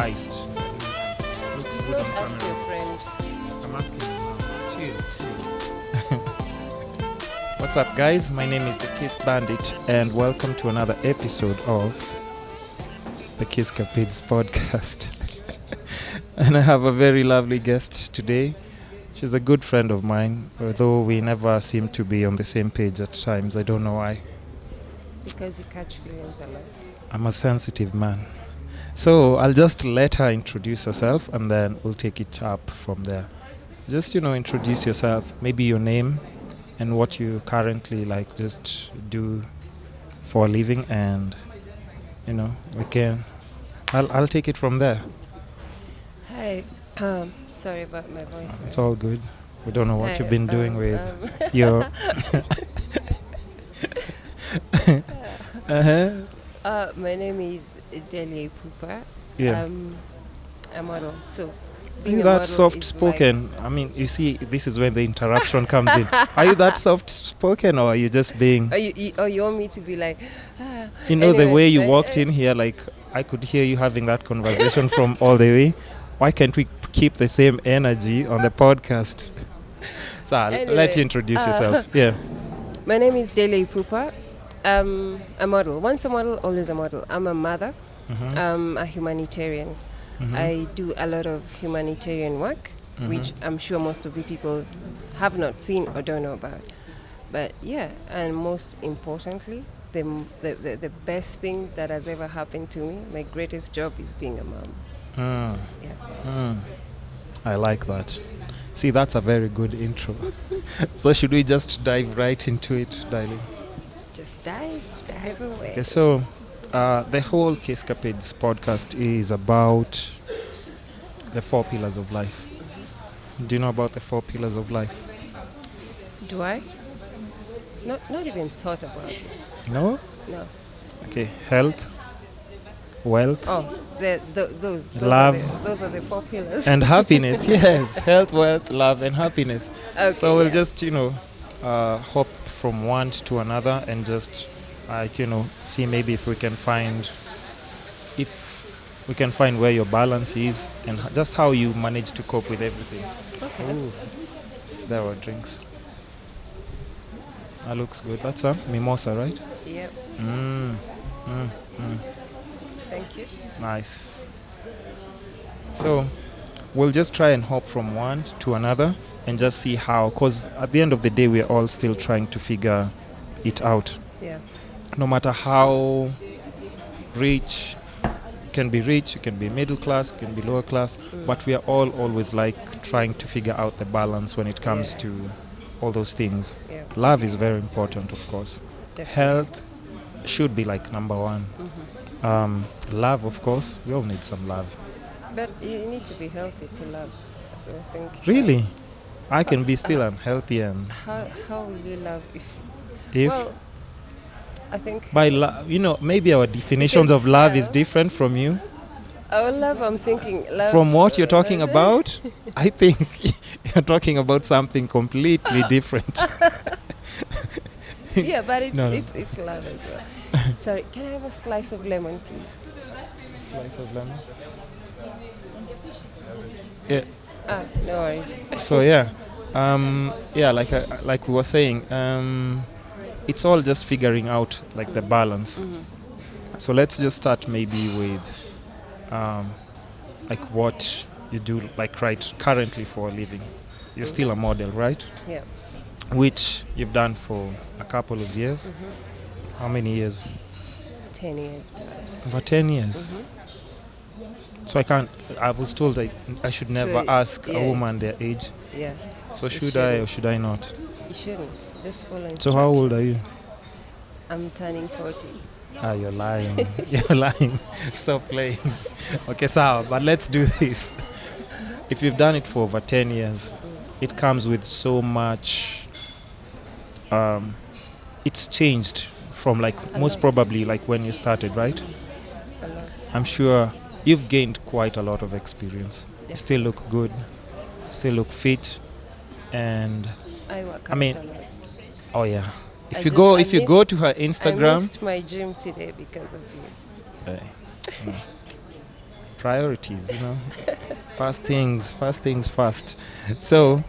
heist. Looks good Don't on ask your camera. friend. I'm asking you now. Chill. What's up, guys? My name is the Kiss Bandit, and welcome to another episode of the Kiss Capids podcast. And I have a very lovely guest today. She's a good friend of mine, although we never seem to be on the same page at times. I don't know why. Because you catch feelings a lot. I'm a sensitive man. So I'll just let her introduce herself and then we'll take it up from there. Just, introduce yourself, maybe your name and what you currently just do for a living, and, I'll take it from there. Hi. Sorry about my voice. It's all good. We don't know what Hi, you've been doing with your... My name is Deliah IPupa. Yeah. A model. So, Are you that soft-spoken? I mean, you see, this is when the interruption comes in. Are you that soft-spoken, or are you just being... you want me to be like... the anyway, way you walked in here, I could hear you having that conversation from all the way. Why can't we keep the same energy on the podcast? So I'll let you introduce yourself. Yeah. My name is Deliah IPupa. A model. Once a model, always a model. I'm a mother. Mm-hmm. I'm a humanitarian. Mm-hmm. I do a lot of humanitarian work, which I'm sure most of you people have not seen or don't know about. But yeah, and most importantly, the best thing that has ever happened to me, my greatest job, is being a mom. Yeah. I like that. See, that's a very good intro. So should we just dive right into it, darling? Just dive away. Okay, so the whole Kiss Capids podcast is about the 4 pillars of life. Do you know about the 4 pillars of life? Do I? Not even thought about it. No? No. Okay, health, wealth, Oh, those love, those are the 4 pillars. and happiness. Yes, health, wealth, love, and happiness. Okay, So we'll yeah. just, hop from one to another and just, see maybe if we can find where your balance is and just how you manage to cope with everything. Okay. Ooh, there were drinks. That looks good. That's a mimosa, right? Yep. Thank you. Nice. So we'll just try and hop from one to another and just see how, because at the end of the day, we're all still trying to figure it out. Yeah. No matter how rich, you can be middle class, you can be lower class, but we are all always trying to figure out the balance when it comes to all those things. Yeah. Love is very important, of course. Definitely. Health should be number one. Love, of course, we all need some love. But you need to be healthy to love. So I think. Really? I can be still unhealthy and... How will you love If well, I think. by maybe our definitions of love is different from you. Our love, I'm thinking love. From what you're talking about, I think you're talking about something completely different. Yeah, but it's No. it's love as well. Sorry, can I have a slice of lemon, please? Slice of lemon. Yeah. No worries. So like we were saying, it's all just figuring out the balance. So let's just start maybe with what you do currently for a living. You're still a model, right? Yeah. Which you've done for a couple of years. How many years? 10 years plus. Over 10 years. So I was told I should never ask a woman their age. Yeah. So should I or should I not? You shouldn't. Just follow instructions. So how old are you? I'm turning 40. You're lying. You're lying. Stop playing. Okay, but let's do this. If you've done it for over 10 years, it comes with so much... it's changed from most probably when you started, right? A lot. I'm sure you've gained quite a lot of experience. You still look good, still look fit, and I work I mean, out a lot. oh yeah. If I you go to her I Instagram, missed my gym today because of you. priorities, you know. First things first. So,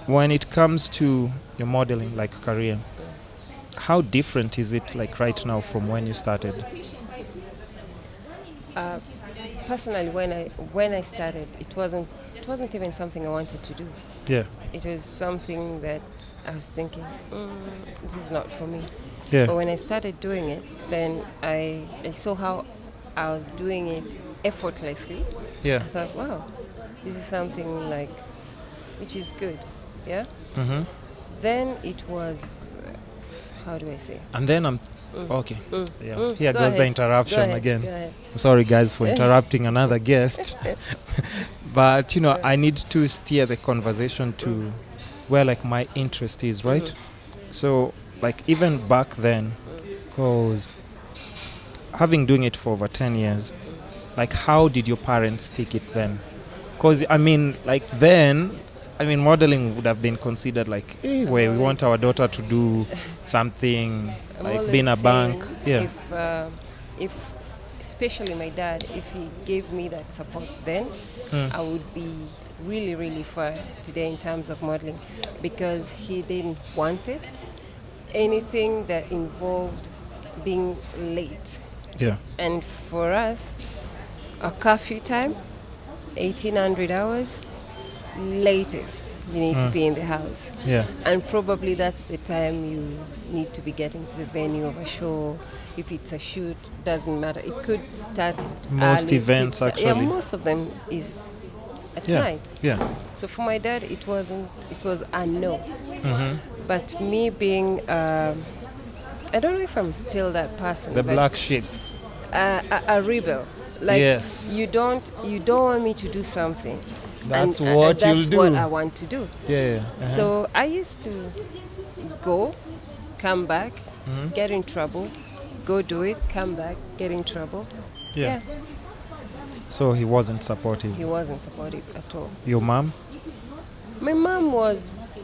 when it comes to your modeling, like career, how different is it like right now from when you started? Personally, when I started, it wasn't even something I wanted to do. Yeah. It was something that I was thinking, this is not for me. Yeah. But when I started doing it, then I saw how I was doing it effortlessly. Yeah. I thought, wow, this is something like, which is good. Yeah. Mm-hmm. Then it was, how do I say? And then I'm okay. Yeah. Here Go goes the ahead. interruption Go ahead. again. Go ahead. I'm sorry, guys, for interrupting another guest. But you know, I need to steer the conversation to where like my interest is, right? So like even back then, cause having doing it for over 10 years, like how did your parents take it then? Cause I mean, like then, I mean, modeling would have been considered like, we want our daughter to do something I'm like always being a bank. saying Yeah. if especially my dad, if he gave me that support then, I would be really, really far today in terms of modeling, because he didn't want it. Anything that involved being late. Yeah. And for us, a curfew time, 1800 hours, latest, you need to be in the house. Yeah. And probably that's the time you need to be getting to the venue of a show. If it's a shoot, doesn't matter. It could start Most early, events, could actually. Yeah, most of them is at Yeah. night. Yeah. So for my dad, it was a no. But me being, I don't know if I'm still that person. The but black sheep. a rebel. Like Yes. you don't want me to do something. That's and what that's you'll do. what I want to do. Yeah. So I used to go, come back, get in trouble, go do it, come back, get in trouble. Yeah. So he wasn't supportive. He wasn't supportive at all. Your mom? My mom was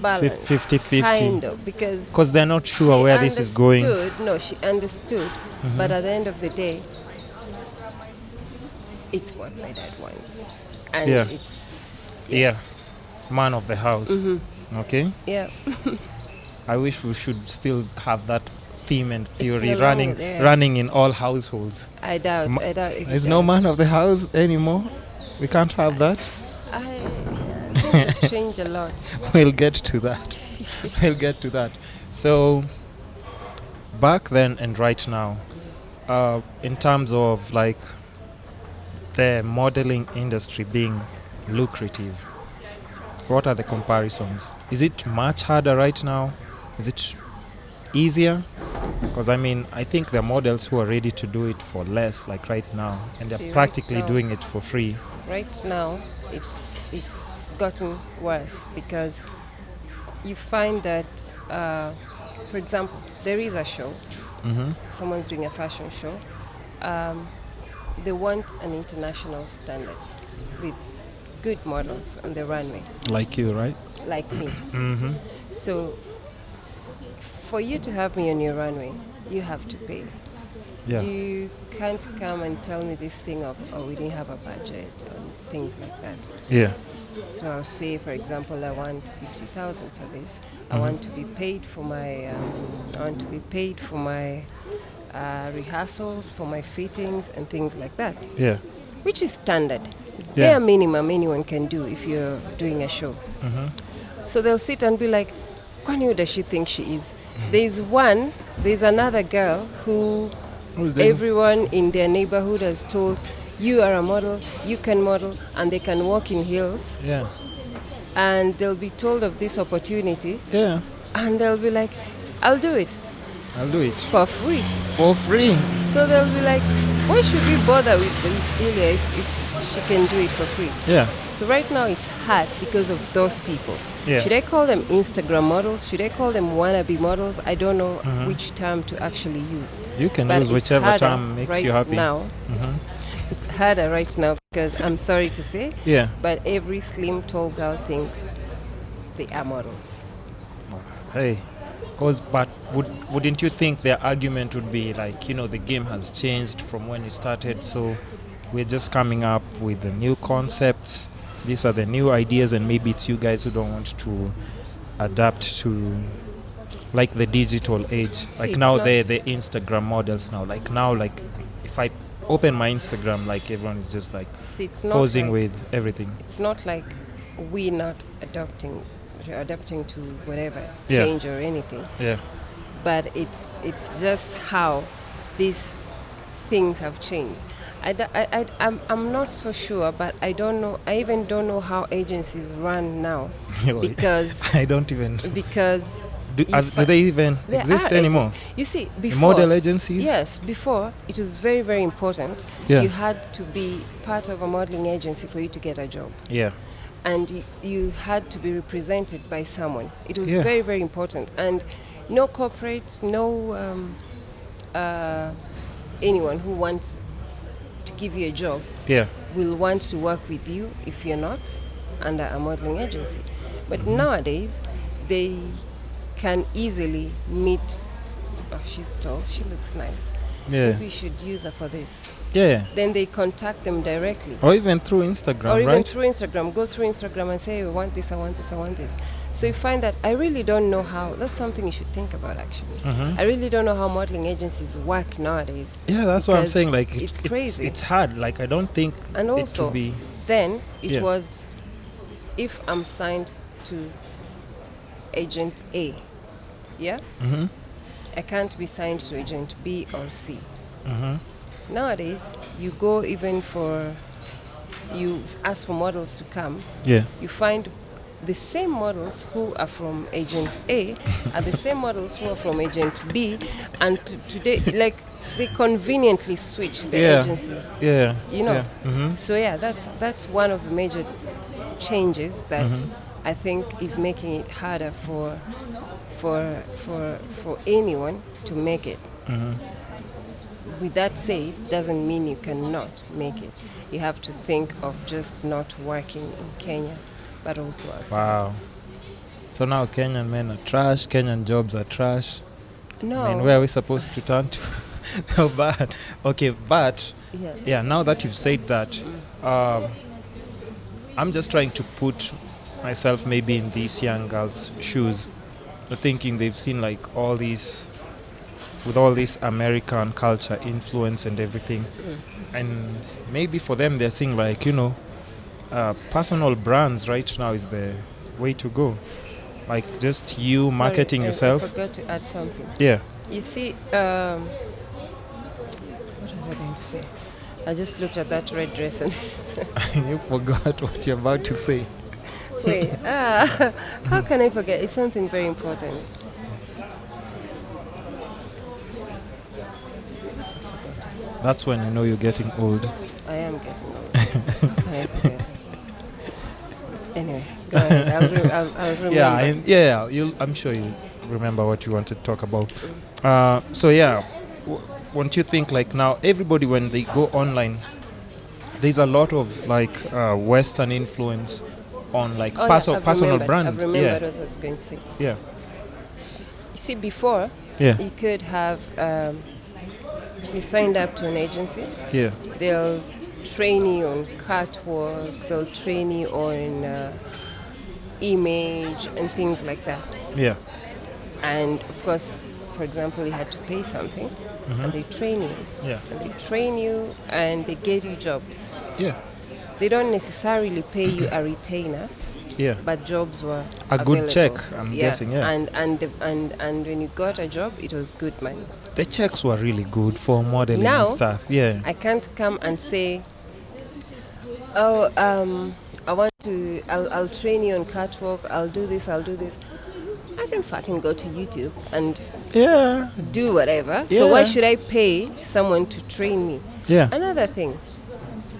balanced. 50-50. Kind of, because They're not sure where this is going. No, she understood. But at the end of the day, it's what my dad wants. And Yeah. it's... Yeah. Man of the house. Okay. Yeah. I wish we should still have that theme and theory no longer there. running in all households. I doubt it There's no does. man of the house anymore. We can't have that. Things have changed a lot. We'll get to that. So back then and right now, in terms of like the modeling industry being lucrative, what are the comparisons? Is it much harder right now? Is it easier? Because I mean, I think there are models who are ready to do it for less, like right now, and they're See, right practically now- doing it for free. Right now, it's gotten worse, because you find that, for example, there is a show, someone's doing a fashion show, they want an international standard with good models on the runway, Like you, right? like me. So for you to have me on your runway, you have to pay. Yeah. You can't come and tell me this thing of, we didn't have a budget and things like that. Yeah. So I'll say, for example, I want 50,000 for this. I want to be paid for my. Rehearsals, for my fittings and things like that, Yeah. which is standard. Yeah. Bare minimum anyone can do if you're doing a show. So they'll sit and be like, "Kwani who does she think she is?" There's another girl who everyone in their neighborhood has told, you are a model, you can model, and they can walk in heels, Yeah. and they'll be told of this opportunity, Yeah. and they'll be like, I'll do it I'll do it for free. for free. So they'll be like, why should we bother with Deliah if she can do it for free? Yeah. So right now it's hard because of those people. Yeah. Should I call them Instagram models? Should I call them wannabe models? I don't know which term to actually use. You can But use it's whichever harder term makes right you happy. Now, it's harder right now because I'm sorry to say, Yeah. but every slim, tall girl thinks they are models. Hey, But wouldn't you think their argument would be like, the game has changed from when you started, so we're just coming up with the new concepts. These are the new ideas, and maybe it's you guys who don't want to adapt to like the digital age. See, Like now it's the Instagram models now. Like now, like if I open my Instagram, like everyone is just like it's not posing like, with everything. it's not like we're not adapting to whatever Yeah. change or anything, Yeah. but it's just how these things have changed. I'm not so sure, but I don't know. I even don't know how agencies run now because I don't even. because Do they even there exist are anymore? agents. You see, The before model agencies? yes, before it was very, very important. Yeah. You had to be part of a modeling agency for you to get a job, Yeah. and you had to be represented by someone. It was Yeah. very, very important, and no corporates, no anyone who wants to give you a job Yeah. will want to work with you if you're not under a modeling agency. But Mm-hmm. nowadays, they can easily meet. Oh, she's tall. She looks nice. Yeah. Maybe we should use her for this. Yeah. Then they contact them directly. Or even through Instagram, Or even right? through Instagram. Go through Instagram and say, I want this, I want this, I want this. So you find that I really don't know how. That's something you should think about, actually. Mhm. I really don't know how modeling agencies work nowadays. Yeah, that's what I'm because saying. Like it's crazy. It's hard. Like I don't think And it also, to be. then it Yeah. was, if I'm signed to agent A, yeah, Mm-hmm. I can't be signed to agent B or C. Mm-hmm. Nowadays, you go even for, you ask for models to come, Yeah. you find the same models who are from agent A are the same models who are from agent B, and today, like, they conveniently switch the Yeah. agencies, Yeah. you know. Yeah. Mm-hmm. So yeah, that's one of the major changes that Mhm. I think is making it harder for anyone to make it. Mm-hmm. With that said, doesn't mean you cannot make it. You have to think of just not working in Kenya, but also outside. Wow. So now Kenyan men are trash. Kenyan jobs are trash. No. I mean, where are we supposed to turn to? No, but okay, but Yeah. yeah. Now that you've said that, I'm just trying to put myself maybe in these young girls' shoes. They're thinking they've seen like all these, with all this American culture influence and everything, and maybe for them they're seeing like personal brands right now is the way to go. Like just you Sorry, marketing I yourself. forgot to add something. Yeah. You see, what was I going to say? I just looked at that red dress and You forgot what you're about to say. wait, how can I forget? It's something very important. That's when you know you're getting old. I am getting old. How can I forget? Anyway, go ahead. I'll remember. Yeah. I'm sure you remember what you wanted to talk about. So yeah, won't you think like now everybody when they go online, there's a lot of like Western influence on like Oh, personal I've remembered brands. what I was going to say. Yeah. You see, before, Yeah. you could have, you signed up to an agency, Yeah. they'll train you on catwalk, they'll train you on image and things like that. Yeah. And of course, for example, you had to pay something, and they train you. Yeah. And they train you and they get you jobs. Yeah. They don't necessarily pay you a retainer, Yeah. but jobs were A good available. check, I'm guessing, yeah. And when you got a job, it was good money. The checks were really good for modeling Now, and stuff. Yeah. I can't come and say, oh, I'll train you on catwalk, I'll do this. I can fucking go to YouTube and Yeah. do whatever. So why Yeah. should I pay someone to train me? Yeah. Another thing,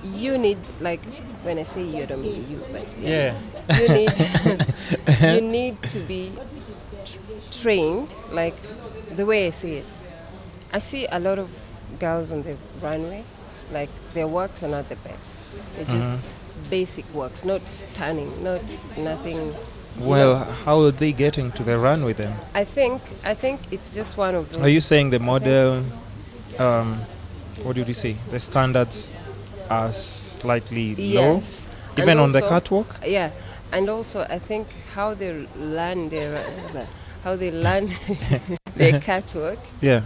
you need, like, when I say you, I don't mean you, but Yeah. you need you need to be trained, like the way I see it. I see a lot of girls on the runway, like their works are not the best. They're just basic works, not stunning, not nothing Well, how are they getting to the runway then? I think it's just one of those. Are you saying the model, what did you say? The standards are slightly low, Yes. even And on the also- catwalk? Yeah, and also I think how they learn their their catwalk. Yeah.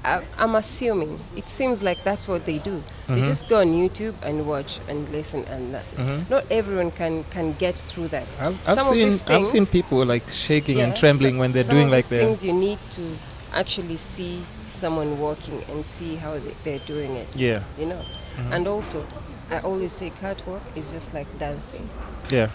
I'm assuming it seems like that's what they do. They Mhm. just go on YouTube and watch and listen, and Mhm. not everyone can get through that. I've Some of seen these I've seen things- people like shaking Yeah, and trembling when they're some doing of like these the things you need to actually see someone walking and see how they're doing it. yeah. You know, Mhm. and also I always say catwalk is just like dancing. Yeah.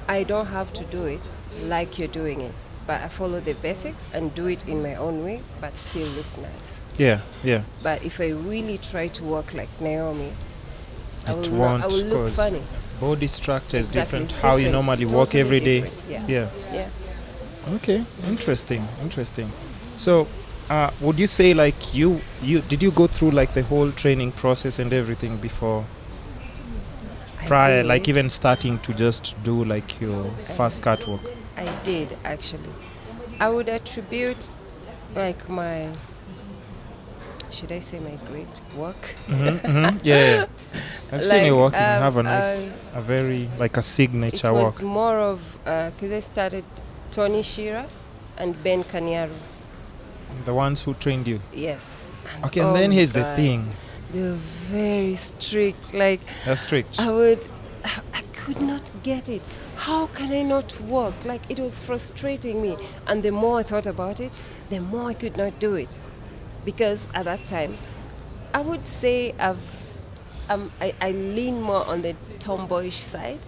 I don't have to do it like you're doing it, but I follow the basics and do it in my own way, but still look nice. Yeah. Yeah. But if I really try to walk like Naomi, I It will, won't, I will look 'cause funny. body structure is Exactly, different. it's How you different, normally walk totally every day. different, yeah. Yeah. Yeah. Okay. Interesting. So, would you say like you did you go through like the whole training process and everything before I prior, did. like even starting to just do like your first catwalk? I did actually. I would attribute like my, should I say my great work? Yeah. I've seen you Like, walking. Have a nice, I- a very like a It signature was walk. more of because I started Tony Shearer and Ben Kanyaro. The ones who trained you. Yes. Okay, and then here's the thing. They were very strict. Like That's strict. I could not get it. How can I not walk? Like it was frustrating me. And the more I thought about it, the more I could not do it. Because at that time, I would say I lean more on the tomboyish side.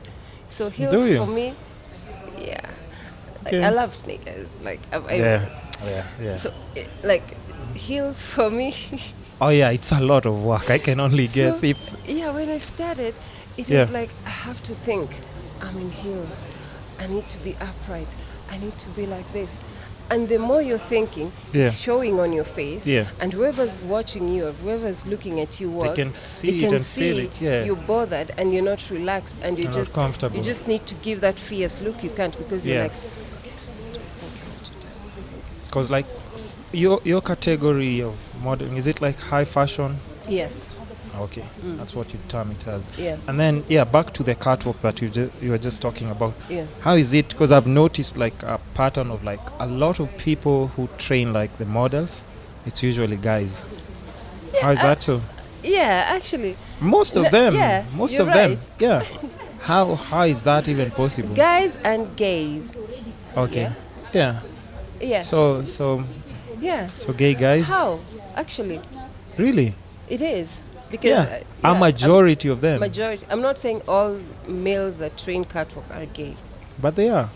So heels Do you? for me, yeah. Okay. I love sneakers. Like Yeah. So like heels for me. Oh yeah, it's a lot of work. I can only guess So, if yeah, when I started, it Yeah. was like I have to think. I'm in heels. I need to be upright. I need to be like this. And the more you're thinking, Yeah. it's showing on your face. Yeah. And whoever's watching you or whoever's looking at you work, they can see it and feel it. Yeah. you're bothered and you're not relaxed and You're not comfortable. you just need to give that fierce look. You can't because you're Yeah. like, okay, what to do? Because like your category of modeling, is it like high fashion? Yes. Okay, that's what you term it as. Yeah. And then back to the catwalk that you were just talking about. Yeah. How is it? Because I've noticed like a pattern of like a lot of people who train like the models, it's usually guys. How is that so? Yeah, actually. Most of No, them. yeah, Most you're of them. right. Yeah. How is that even possible? Guys and gays. Okay. Yeah. Yeah. So yeah. gay guys. How? Actually, Really? it is. Because Yeah. A majority of them. majority. I'm not saying all males that train catwalk are gay. But they are.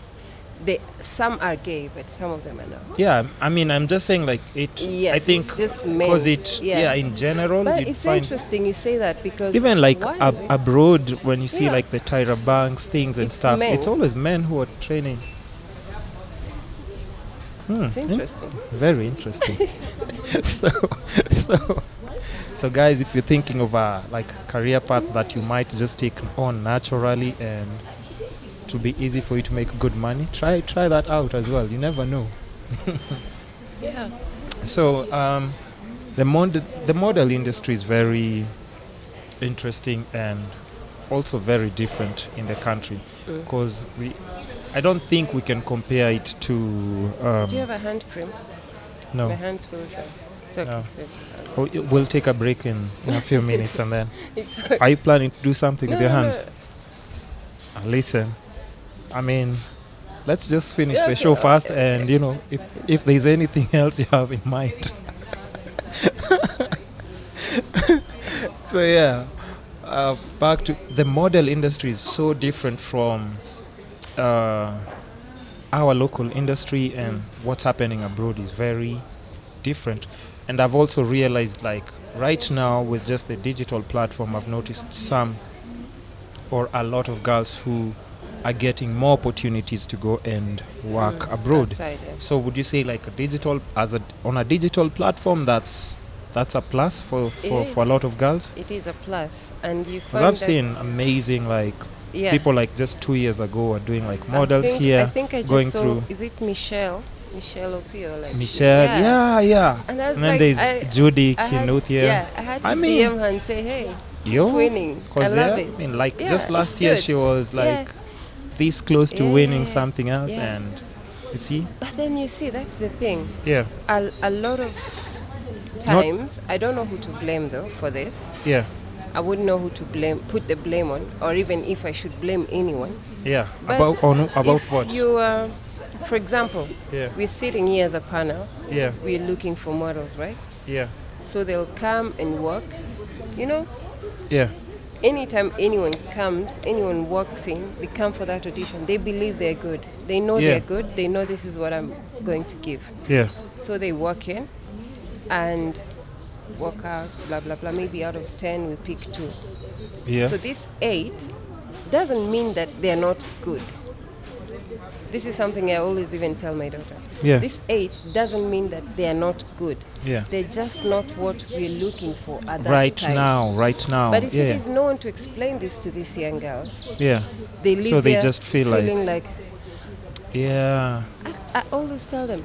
Some are gay, but some of them are not. Yeah, I mean, I'm just saying, like it. Yes, I think it's just men. because in general, But you'd it's find interesting you say that because even like why is it- abroad when you see Yeah. like the Tyra Banks things and It's stuff, men. it's always men who are training. it's interesting. Very interesting. So guys, if you're thinking of a like career path that you might just take on naturally and it will be easy for you to make good money, try that out as well. You never know. Yeah. So the model industry is very interesting and also very different in the country because I don't think we can compare it to. Do you have a hand cream? No. My hands feel dry. It's okay. No. It's We'll take a break in a few minutes and then. okay. Are you planning to do something with your No, no, hands? Listen, I mean, let's just finish Yeah, the okay, show fast, okay, and you know, if there's anything else you have in mind. So yeah, back to the model industry is so different from our local industry, and what's happening abroad is very different. And I've also realized, like right now with just the digital platform, I've noticed some or a lot of girls who are getting more opportunities to go and work abroad. Outside, yeah. So would you say like on a digital platform that's that's a plus for a lot of girls. It is a plus, and you Because find I've that seen amazing like people like just 2 years ago are doing like models I think I going just saw, through. is it Michelle Opio? Like Michelle, yeah. And I was And then like, there's Judy I had, Kinuthia. yeah, I had to DM her and say, hey, keep winning. I love it. I mean, like Yeah, just last it's year good. she was like this close to winning something else, and you see. But then you see, that's the thing. Yeah. A lot of times, I don't know who to blame though for this. Yeah. I wouldn't know who to put the blame on, or even if I should blame anyone. Yeah. But About if what? You, for example, we're sitting here as a panel. Yeah. We're looking for models, right? Yeah. So they'll come and work, you know? Yeah. Anytime anyone walks in, they come for that audition. They believe they're good. They know they're good. They know this is what I'm going to give. Yeah. So they walk in and walk out, blah, blah, blah. Maybe out of 10, we pick 2. Yeah. So this 8 doesn't mean that they're not good. This is something I always even tell my daughter. Yeah. This 8 doesn't mean that they are not good. Yeah. They're just not what we're looking for at that time. Right now. But you see, there's no one to explain this to these young girls. Yeah. They live so they there just feeling like yeah. I always tell them,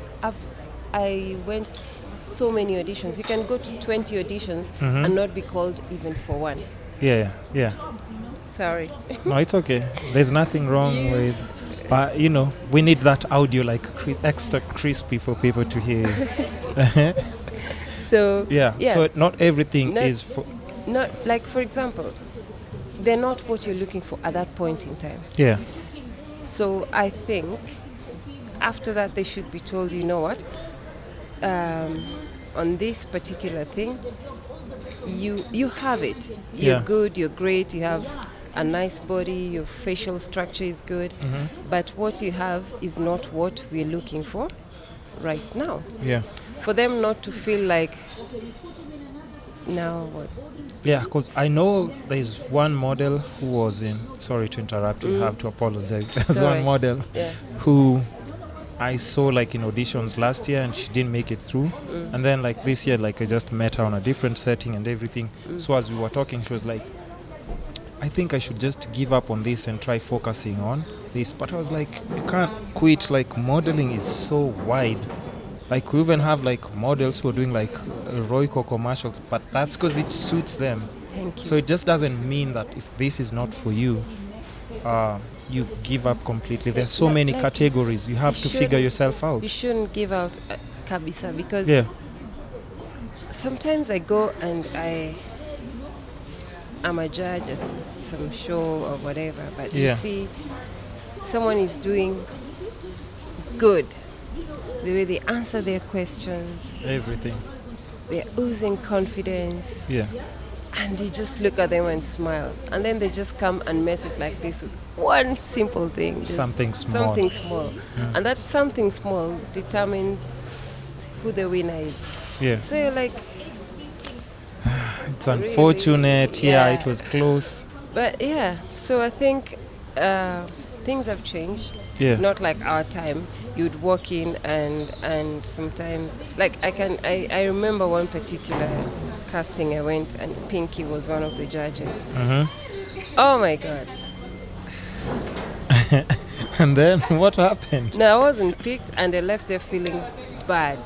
I went to so many auditions. You can go to 20 auditions and not be called even for one. Yeah. Sorry. No, it's okay. There's nothing wrong with. But you know, we need that audio like extra crispy for people to hear. So So not everything is for. Not like, for example, they're not what you're looking for at that point in time. Yeah. So I think after that they should be told, you know what, on this particular thing, you have it. You're good. You're great. You have a nice body, your facial structure is good, but what you have is not what we're looking for right now. Yeah. For them not to feel like, now what? Yeah, because I know there's one model who was in, sorry to interrupt you, have to apologize. There's one model who I saw like in auditions last year and she didn't make it through. And then like this year, like I just met her on a different setting and everything. So as we were talking, she was like, I think I should just give up on this and try focusing on this. But I was like, you can't quit. Like modeling is so wide. Like we even have like models who are doing like Royco commercials, but that's because it suits them. Thank you. So it just doesn't mean that if this is not for you, you give up completely. There's so many categories. You have to figure yourself out. You shouldn't give out kabisa, because sometimes I go and I'm a judge at some show or whatever, but you see someone is doing good. The way they answer their questions, everything, they're oozing confidence. Yeah. And you just look at them and smile. And then they just come and mess it like this with one simple thing. Something small. And that something small determines who the winner is. Yeah. So you're like, it's unfortunate. Really? It was close. But so I think things have changed. Yeah. Not like our time. You'd walk in and sometimes, like I remember one particular casting I went and Pinky was one of the judges. Oh my God. And then what happened? No, I wasn't picked and I left there feeling bad.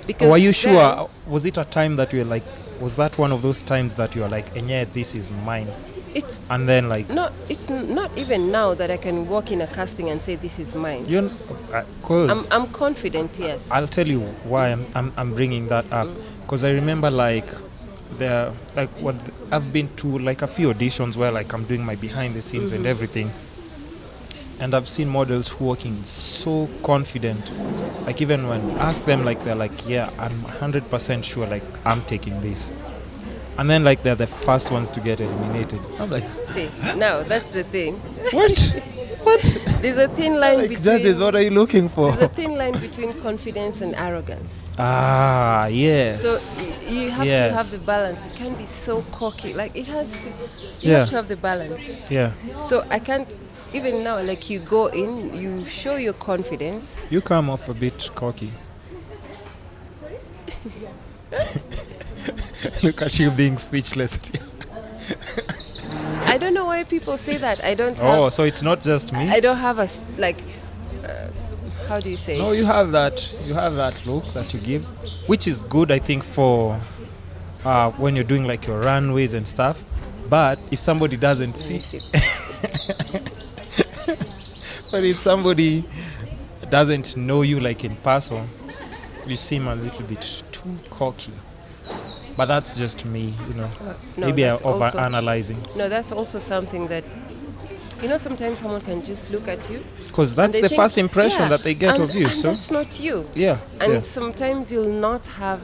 Because were you sure? Was it a time that you were like, was that one of those times that you were like, yeah, this is mine? And then like... No, it's not even now that I can walk in a casting and say this is mine. I'm confident, yes. I'll tell you why I'm bringing that up. Because I remember like I've been to like a few auditions where like I'm doing my behind the scenes and everything. And I've seen models who walking so confident. Like even when I ask them, like they're like, yeah, I'm 100% sure like I'm taking this. And then like they're the first ones to get eliminated. I'm like, see, now that's the thing. What? There's a thin line between... Judges, what are you looking for? There's a thin line between confidence and arrogance. Ah, yes. So you have to have the balance. You can't be so cocky. Like it has to... You have to have the balance. Yeah. So I can't... Even now, like you go in, you show your confidence. You come off a bit cocky. Look at you being speechless. I don't know why people say that. I don't Oh, have. so it's not just me? I don't have a how do you say No, it? you have that. You have that look that you give, which is good, I think, for when you're doing like your runways and stuff. But if somebody doesn't see, but if somebody doesn't know you like in person, you seem a little bit too cocky. But that's just me, No, Maybe I'm that's also- over-analyzing. No, that's also something that sometimes someone can just look at you. Because that's they the think- first impression yeah, that they get and- of you. and So that's not you. yeah, And sometimes you'll not have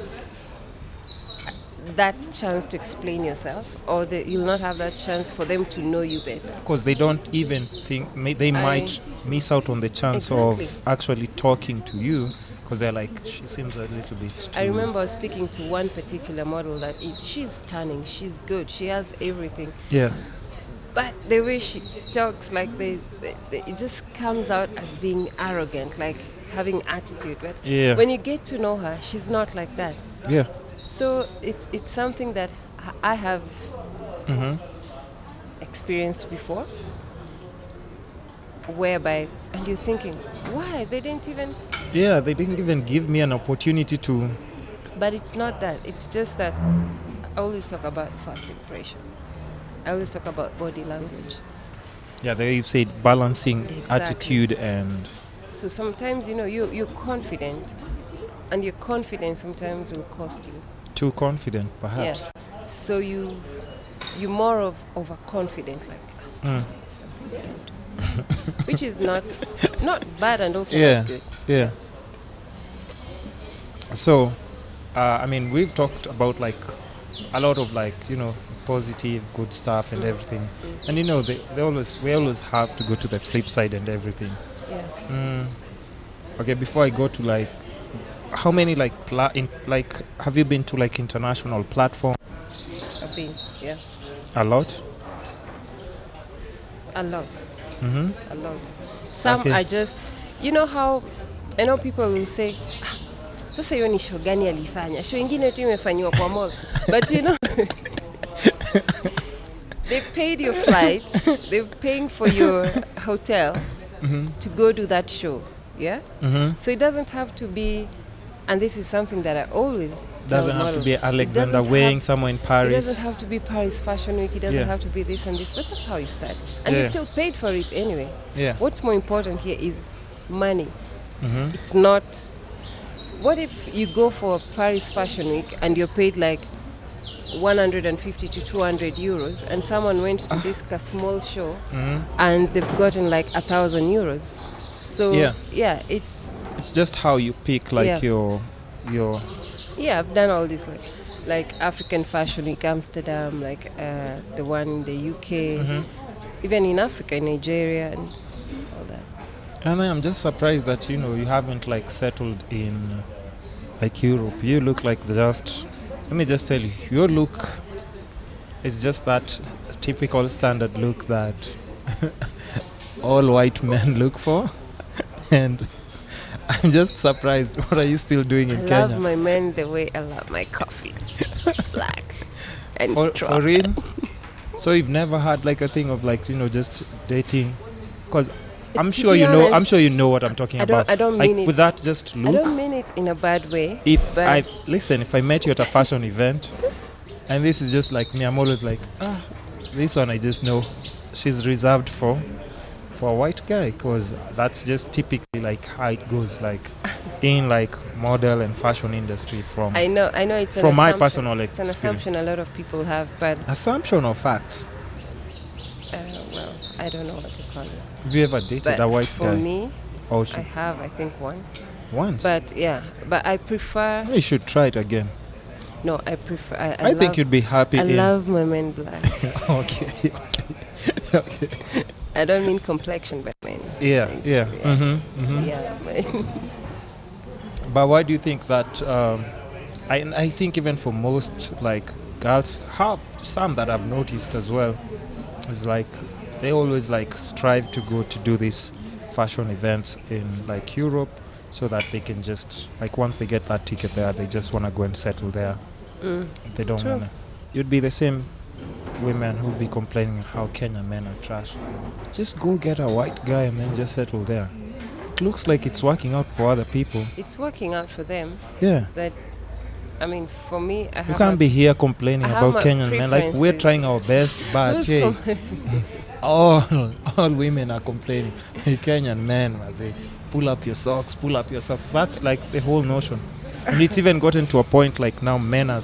that chance to explain yourself, or you'll not have that chance for them to know you better. because they don't even think they might miss out on the chance Exactly. of actually talking to you, because they're like, she seems a little bit too. I remember speaking to one particular model that she's stunning, she's good, she has everything. Yeah. But the way she talks, like it just comes out as being arrogant, like having attitude. But Yeah. when you get to know her, she's not like that. Yeah. So it's something that I have Mm-hmm. experienced before, whereby, and you're thinking, why they didn't even? Yeah, they didn't even give me an opportunity to. But it's not that. It's just that I always talk about first impression. I always talk about body language. Yeah, there you said balancing Exactly. attitude and. So sometimes, you're confident, and your confidence sometimes will cost you. Too confident, perhaps. Yeah. So you're more of overconfident, like something I can do, which is not bad and also Yeah. not good. Yeah. So, we've talked about like a lot of like positive, good stuff and everything, and we always have to go to the flip side and everything. Yeah. Okay, before I go to like, how many like have you been to like international platform? I've been, yeah, A lot. a lot. Mm-hmm. A lot. Some Okay. are just, how, I know people will say, sasa hiyo ni show gani alifanya? Show ingine tu imefanywa kwa mall. But they paid your flight, they're paying for your hotel to go do that show. Yeah? Mm-hmm. So it doesn't have to be, and this is something that I always tell Doesn't have to models. be It Alexander doesn't Wang have- somewhere in It Paris. doesn't have to be Paris Fashion Week. It doesn't Yeah. have to be this and this. But that's how you start. And Yeah. you still paid for it anyway. Yeah. What's more important here is money. Mm-hmm. It's not. What if you go for Paris Fashion Week and you're paid like 150 to 200 euros, and someone went to this small show and they've gotten like 1,000 euros? So Yeah. it's It's just how you pick like Yeah. your. yeah. I've done all this like African Fashion Week, Amsterdam, like the one in the UK, even in Africa, in Nigeria, and all that. And I'm just surprised that you haven't like settled in like Europe. You look like let me just tell you, your look is just that typical standard look that all white men look for. And I'm just surprised. What are you still doing in I Kenya? love my men the way I love my coffee, black and For strong. real? So you've never had like a thing of like just dating? Because I'm To sure be you know. I'm honest, sure you know what I'm talking about. I don't like mean it. with that just I look. don't mean it in a bad way. If but if I met you at a fashion event, and this is just like me, I'm always like, this one I just know she's reserved for a white guy, because that's just typically like how it goes, like in like model and fashion industry from I know it's an from my assumption. personal It's an experience. assumption a lot of people have, but Assumption or fact? well, I don't know what to call it. Have you ever dated But a white for guy? me, Or I have, I think, once. once? But yeah, but I prefer. You should try it again. No, I prefer. I think you'd be happy I in. love my men black. Okay. Okay. I don't mean complexion, but men. Yeah. Like, Yeah. yeah. Mm-hmm. Mm-hmm. Yeah. But why do you think that? I think even for most like girls, some that I've noticed as well, is like they always like strive to go to do these fashion events in like Europe, so that they can just like once they get that ticket there, they just want to go and settle there They don't True. wanna. You'd be the same women who'd be complaining how Kenyan men are trash. Just go get a white guy and then just settle there. It looks like it's working out for other people. It's working out for them. Yeah. That, I mean, for me, I have You can't be here complaining I have about my Kenyan men. Like, we're preferences. trying our best, but Who's hey, com- all women are complaining. Hey, Kenyan men, I say, pull up your socks, pull up your socks. That's like the whole notion. And it's even gotten to a point like now men are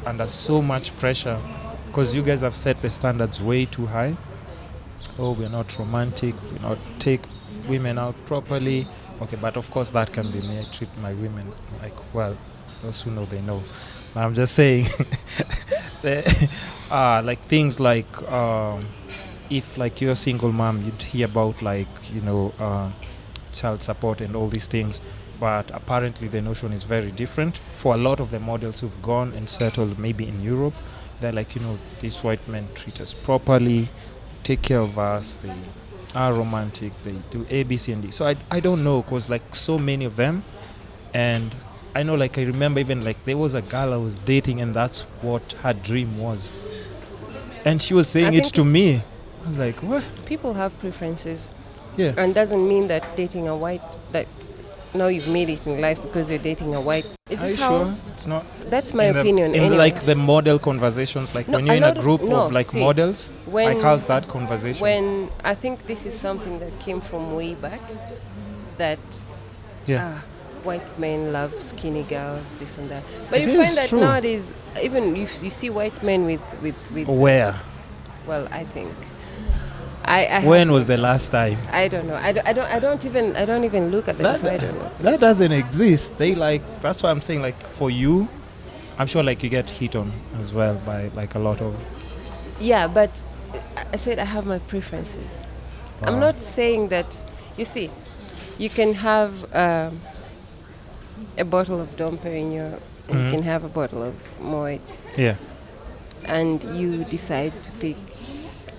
under so much pressure because you guys have set the standards way too high. Oh, we're not romantic, we not take women out properly. Okay, but of course that can be me. I treat my women like, well, those who know, they know. But I'm just saying, like things like if like you're a single mom, you'd hear about like, child support and all these things. But apparently the notion is very different. For a lot of the models who've gone and settled maybe in Europe, they're like, these white men treat us properly, take care of us, they are romantic, they do A, B, C, and D. So I don't know, because like so many of them, and I know, like I remember even like there was a girl I was dating and that's what her dream was. And she was saying it think to it's- me. I was like, what? People have preferences, Yeah. and doesn't mean that dating a white that now you've made it in life because you're dating a white. Is Are you this how? sure? It's not. That's my in opinion. In anyway. like the model conversations, like No, when you're a in a lot of- group no, of like see, models, when like how's that conversation? when I think this is something that came from way back, that yeah. white men love skinny girls, this and that. But It you is find that true. nowadays, even you see white men with Where? well, I think. I When was the last time? I don't know. I don't even look at them, so I don't know. That doesn't exist. They like, that's why I'm saying, like for you, I'm sure like you get hit on as well by like a lot of. Yeah, but I said I have my preferences. I'm Wow. not saying that. You see, you can have a bottle of Dom Perignon, and you Mhm. can have a bottle of Moet, Yeah. and you decide to pick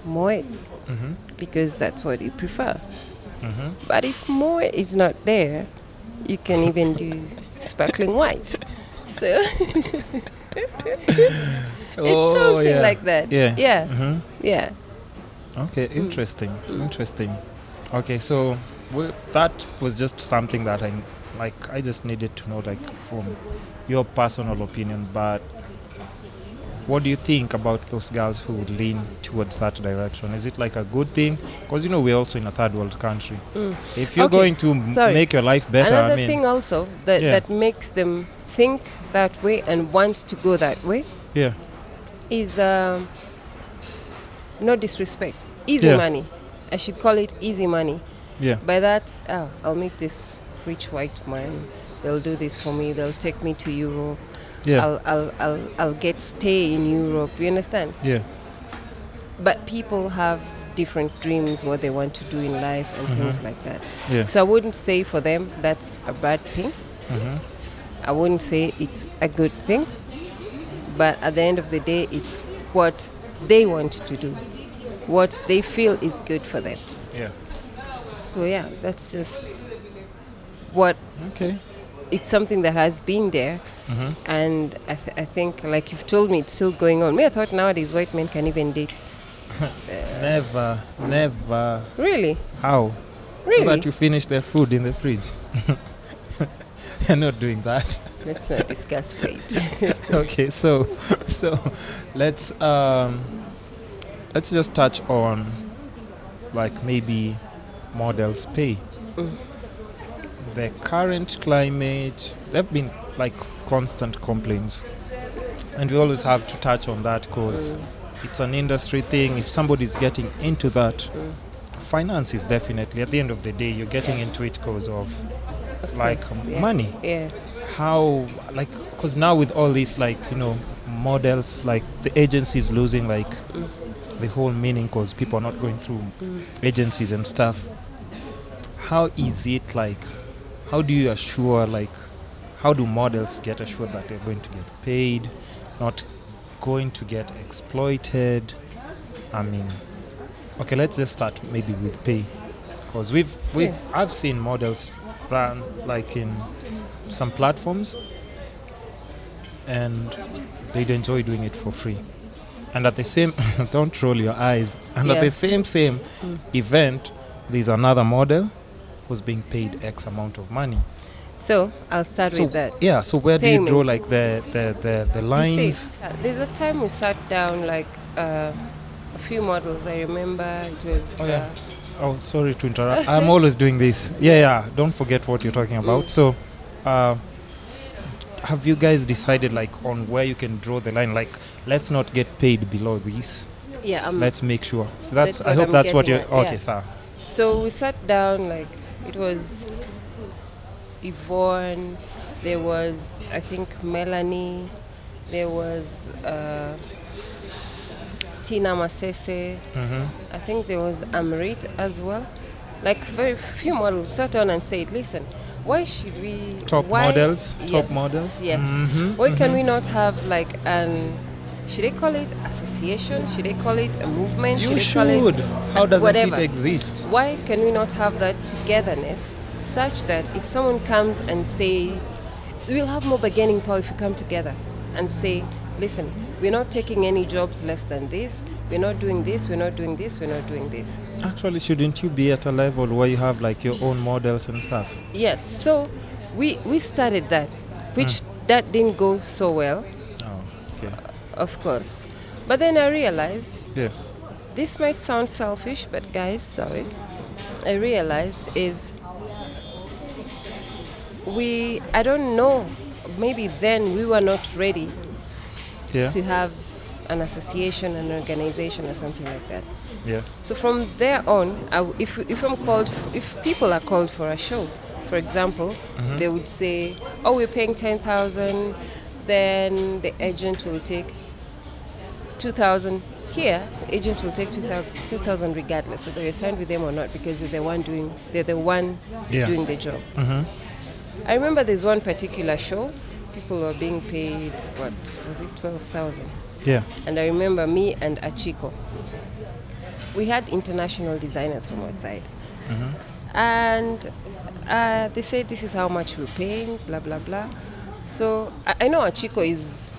Moet Mm-hmm. because that's what you prefer. Mm-hmm. But if Moet is not there, you can even do sparkling white. So it's something like that. Yeah. Yeah. Mm-hmm. Yeah. Okay, interesting. Interesting. Okay, so that was just something that I just needed to know, like from your personal opinion. But what do you think about those girls who lean towards that direction? Is it like a good thing? Because we're also in a third world country. If you're Okay, going to sorry. make your life better, Another I mean, thing also that, Yeah. that makes them think that way and want to go that way yeah, is no disrespect. Easy Yeah. money. I should call it easy money. yeah, By that, I'll meet this rich white man. They'll do this for me. They'll take me to Europe. yeah, I'll get stay in Europe. You understand? yeah, But people have different dreams, what they want to do in life and things like that. yeah. So I wouldn't say for them that's a bad thing. Mm-hmm. I wouldn't say it's a good thing. But at the end of the day, it's what they want to do, what they feel is good for them. Yeah. So yeah, that's just what Okay. it's something that has been there. Mm-hmm. And I think, like you've told me, it's still going on. Me, I thought nowadays white men can even date. Never. Really? How? So Really? that you finish their food in the fridge. You're not doing that. Let's not discuss fate. Okay, so let's just touch on like maybe models pay. The current climate, there have been like constant complaints, and we always have to touch on that because it's an industry thing. If somebody's getting into that, finance is definitely, at the end of the day, you're getting into it because of like course, yeah. money. Yeah. How, like, because now with all these like models, like the agencies losing like the whole meaning because people are not going through agencies and stuff. How is it like, how do you assure, like, how do models get assured that they're going to get paid, not going to get exploited? I mean, okay, let's just start maybe with pay, because I've seen models run like in some platforms, and they'd enjoy doing it for free. And at the same, don't roll your eyes, and at the same event, there's another model who's being paid X amount of money. So I'll start with that. Yeah, so where Payment. do you draw like the lines? You see, there's a time we sat down, like a few models. I remember it was... Oh, sorry to interrupt. I'm always doing this. Yeah, don't forget what you're talking about. So, have you guys decided like on where you can draw the line? Like, let's not get paid below this. Yeah. Let's make sure. So I hope that's what you're... Okay, sir. So we sat down, like, it was Yvonne, there was, I think, Melanie, there was Tina Masese, I think there was Amrit as well. Like, very few models sat down and said, listen, why should we... Top models? Yes. Why can we not have, like, should they call it association? Should they call it a movement? You should. They call it How does whatever. it exist? Why can we not have that togetherness such that if someone comes and say, we'll have more bargaining power if we come together and say, listen, we're not taking any jobs less than this, we're not doing this, we're not doing this, we're not doing this. Actually, shouldn't you be at a level where you have like your own models and stuff? Yes, so we started that, which that didn't go so well. Oh, okay. Of course. But then I realized, Yeah. this might sound selfish, but guys, sorry. I realized is I don't know, maybe then we were not ready to have an association, an organization or something like that. Yeah. So from there on, if people are called for a show, for example, they would say, oh, we're paying 10,000, then the agent will take 2,000. Here, the agent will take 2,000 regardless whether you're signed with them or not, because they're the one doing the job. I remember there's one particular show, people were being paid, what was it, 12,000? Yeah. And I remember me and Achiko, we had international designers from outside. And they said, this is how much we're paying, blah, blah, blah. So I know Achiko is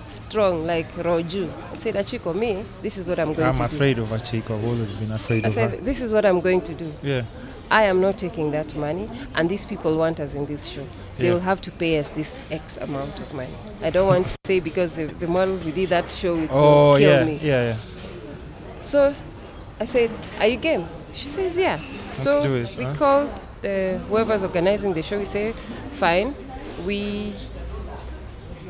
strong, like Roju. I said, Achiko, this is what I'm going to do. I'm afraid of Achiko. I've always been afraid of her. I said, this is what I'm going to do. Yeah. I am not taking that money, and these people want us in this show. They will have to pay us this X amount of money. I don't want to say because the models we did that show with will kill me. Yeah. So I said, are you game? She says, yeah. Let's do it, we called whoever's organizing the show. We say, fine, we're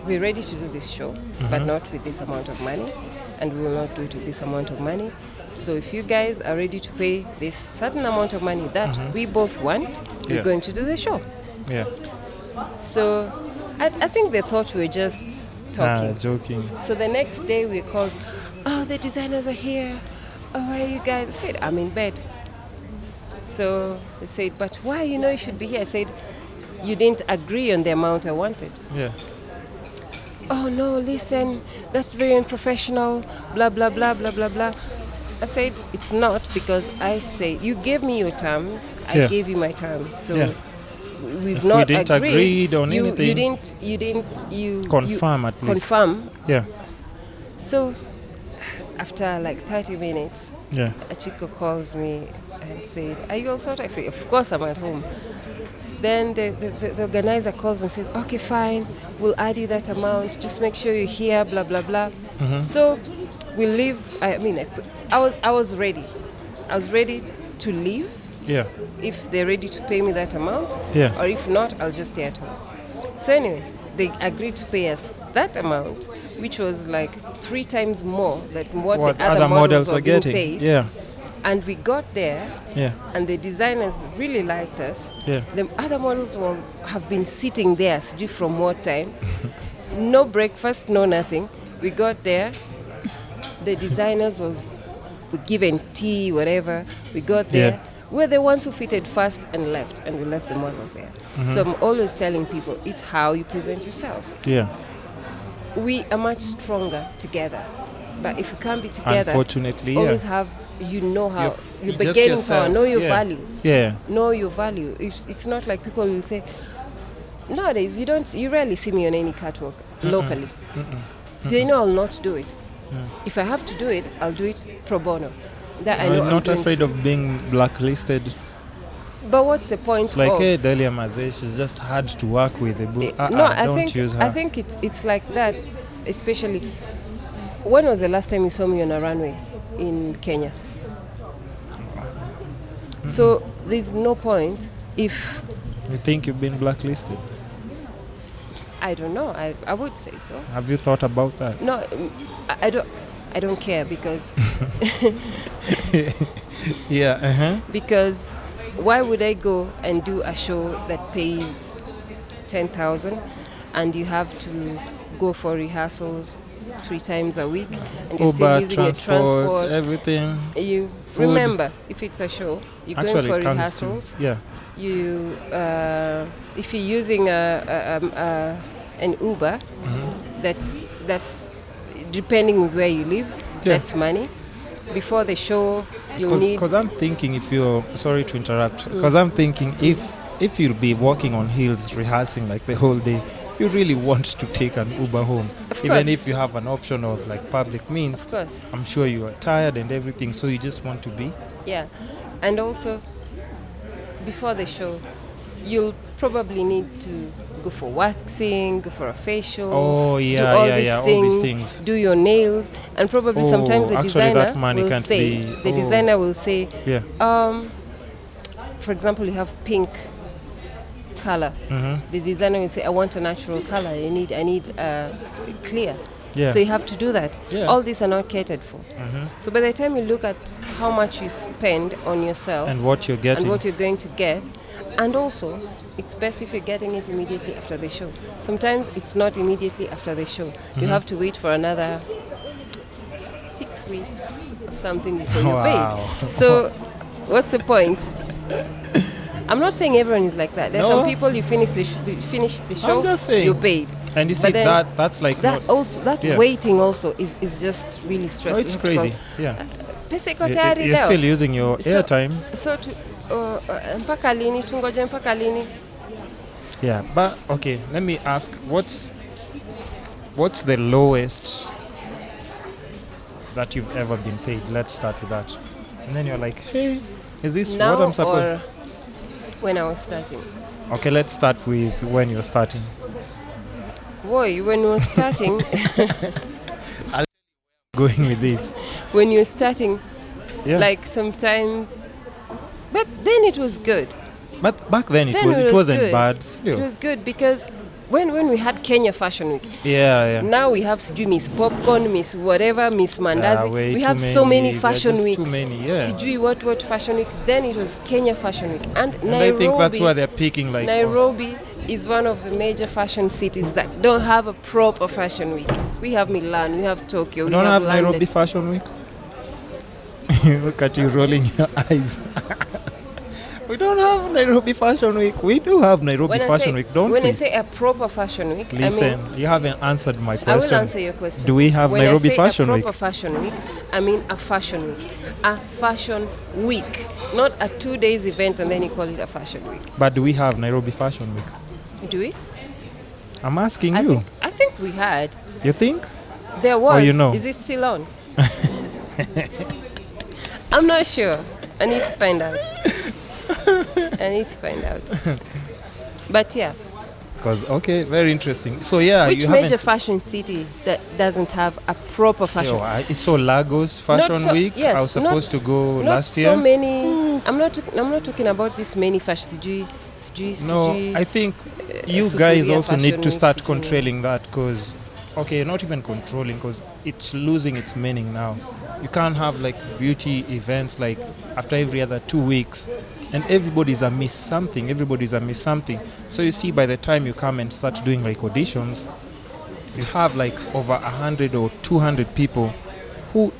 ready to do this show, but not with this amount of money, and we will not do it with this amount of money. So if you guys are ready to pay this certain amount of money that we both want, we're going to do the show. Yeah. So I think they thought we were just talking. Joking. So the next day we called, oh, the designers are here. Oh, where are you guys? I said, I'm in bed. So they said, but why? You should be here. I said, you didn't agree on the amount I wanted. Yeah. Oh, no, listen, that's very unprofessional, blah, blah, blah, blah, blah, blah. I said, it's not, because I say, you gave me your terms, I gave you my terms. So we've not we didn't agreed on anything. You didn't confirm at least. Confirm. Yeah. So after like 30 minutes, Achiko calls me and said, are you all sorted? I say, of course I'm at home. Then the organizer calls and says, okay, fine, we'll add you that amount. Just make sure you're here, blah, blah, blah. So we leave. I was ready. I was ready to leave. Yeah. If they're ready to pay me that amount. Yeah. Or if not, I'll just stay at home. So anyway, they agreed to pay us that amount, which was like 3 times more than what the other models were getting paid. Yeah. And we got there, and the designers really liked us. Yeah. The other models have been sitting there from what time? No breakfast, no nothing. We got there, the designers were given tea, whatever. We got there. We're the ones who fitted first and left, and we left the models there. So I'm always telling people, it's how you present yourself. Yeah. We are much stronger together. But if you can't be together, unfortunately, always have, how, you're beginning power, know your value. Yeah. Know your value. It's not like people will say, nowadays, you rarely see me on any catwalk locally. They know I'll not do it. If I have to do it, I'll do it pro bono. That I know You're I'm not doing afraid of being blacklisted. But what's the point It's like, of... hey, Deliah Maze, she's just hard to work with. No, I don't think use her. I think it's like that, especially... When was the last time you saw me on a runway in Kenya? So there's no point if... You think you've been blacklisted? I don't know. I would say so. Have you thought about that? No, I don't care because Yeah. because why would I go and do a show that pays 10,000 and you have to go for rehearsals 3 times a week and you're still Uber, using your transport, everything. You food. remember, if it's a show, you're Actually, going for it comes rehearsals. to, yeah. You if you're using an Uber, that's depending on where you live, that's money. Before the show, you'll need... Because I'm thinking, if you're... Sorry to interrupt. Because I'm thinking, if you'll be walking on heels rehearsing like the whole day, you really want to take an Uber home. Even if you have an option of like public means. Of course. I'm sure you are tired and everything, so you just want to be... Yeah. And also, before the show, you'll probably need to go for waxing, go for a facial, do all these things, do your nails, and probably sometimes the designer will say, for example, you have pink color. The designer will say, I want a natural color. I need clear. Yeah. So you have to do that. Yeah. All these are not catered for. So by the time you look at how much you spend on yourself and what you're getting and what you're going to get, and also it's best if you're getting it immediately after the show. Sometimes it's not immediately after the show. You have to wait for another 6 weeks or something before you're paid. So what's the point? I'm not saying everyone is like that. There's some people you finish the show, you're paid. And you see that's like that also waiting also is just really stressful. Oh, it's crazy. You're still using your airtime. So to mpaka lini tungoje mpaka lini? Yeah, but okay, let me ask, what's the lowest that you've ever been paid? Let's start with that. And then you're like, hey, is this now what I'm supposed or when I was starting? Okay, let's start with when you're starting. Boy, when you were starting... I'll going with this. When you're starting, like sometimes... But then it was good. But back then it wasn't good. Bad. Still. It was good because when we had Kenya Fashion Week, now we have Miss Popcorn, Miss whatever, Miss Mandazi. We have so many fashion weeks. Too many, Sijui what fashion week. Then it was Kenya Fashion Week. And Nairobi, I think that's why they're picking like... Nairobi is one of the major fashion cities that don't have a proper fashion week. We have Milan, we have Tokyo, we have London. Nairobi Fashion Week? Look at you rolling your eyes. We don't have Nairobi Fashion Week. We do have Nairobi Fashion Week, don't we? When I say a proper fashion week, listen, I mean... you haven't answered my question. I will answer your question. Do we have Nairobi Fashion Week? When I say a proper fashion week, I mean a fashion week. A fashion week. Not a 2 days event and then you call it a fashion week. But do we have Nairobi Fashion Week? Do we? I'm asking you. I think we had. You think? There was. Or you know? Is it still on? I'm not sure. I need to find out. But yeah. Because, okay, very interesting. So yeah, which major fashion city that doesn't have a proper fashion? It's so Lagos Fashion Week. Yes, I was supposed to go last year. Not so many. I'm not talking about this many fashion. No, I think you guys also need to start controlling that because, okay, not even controlling because it's losing its meaning now. You can't have like beauty events like after every other 2 weeks and everybody's a miss something. So you see by the time you come and start doing like auditions, you have like over 100 or 200 people who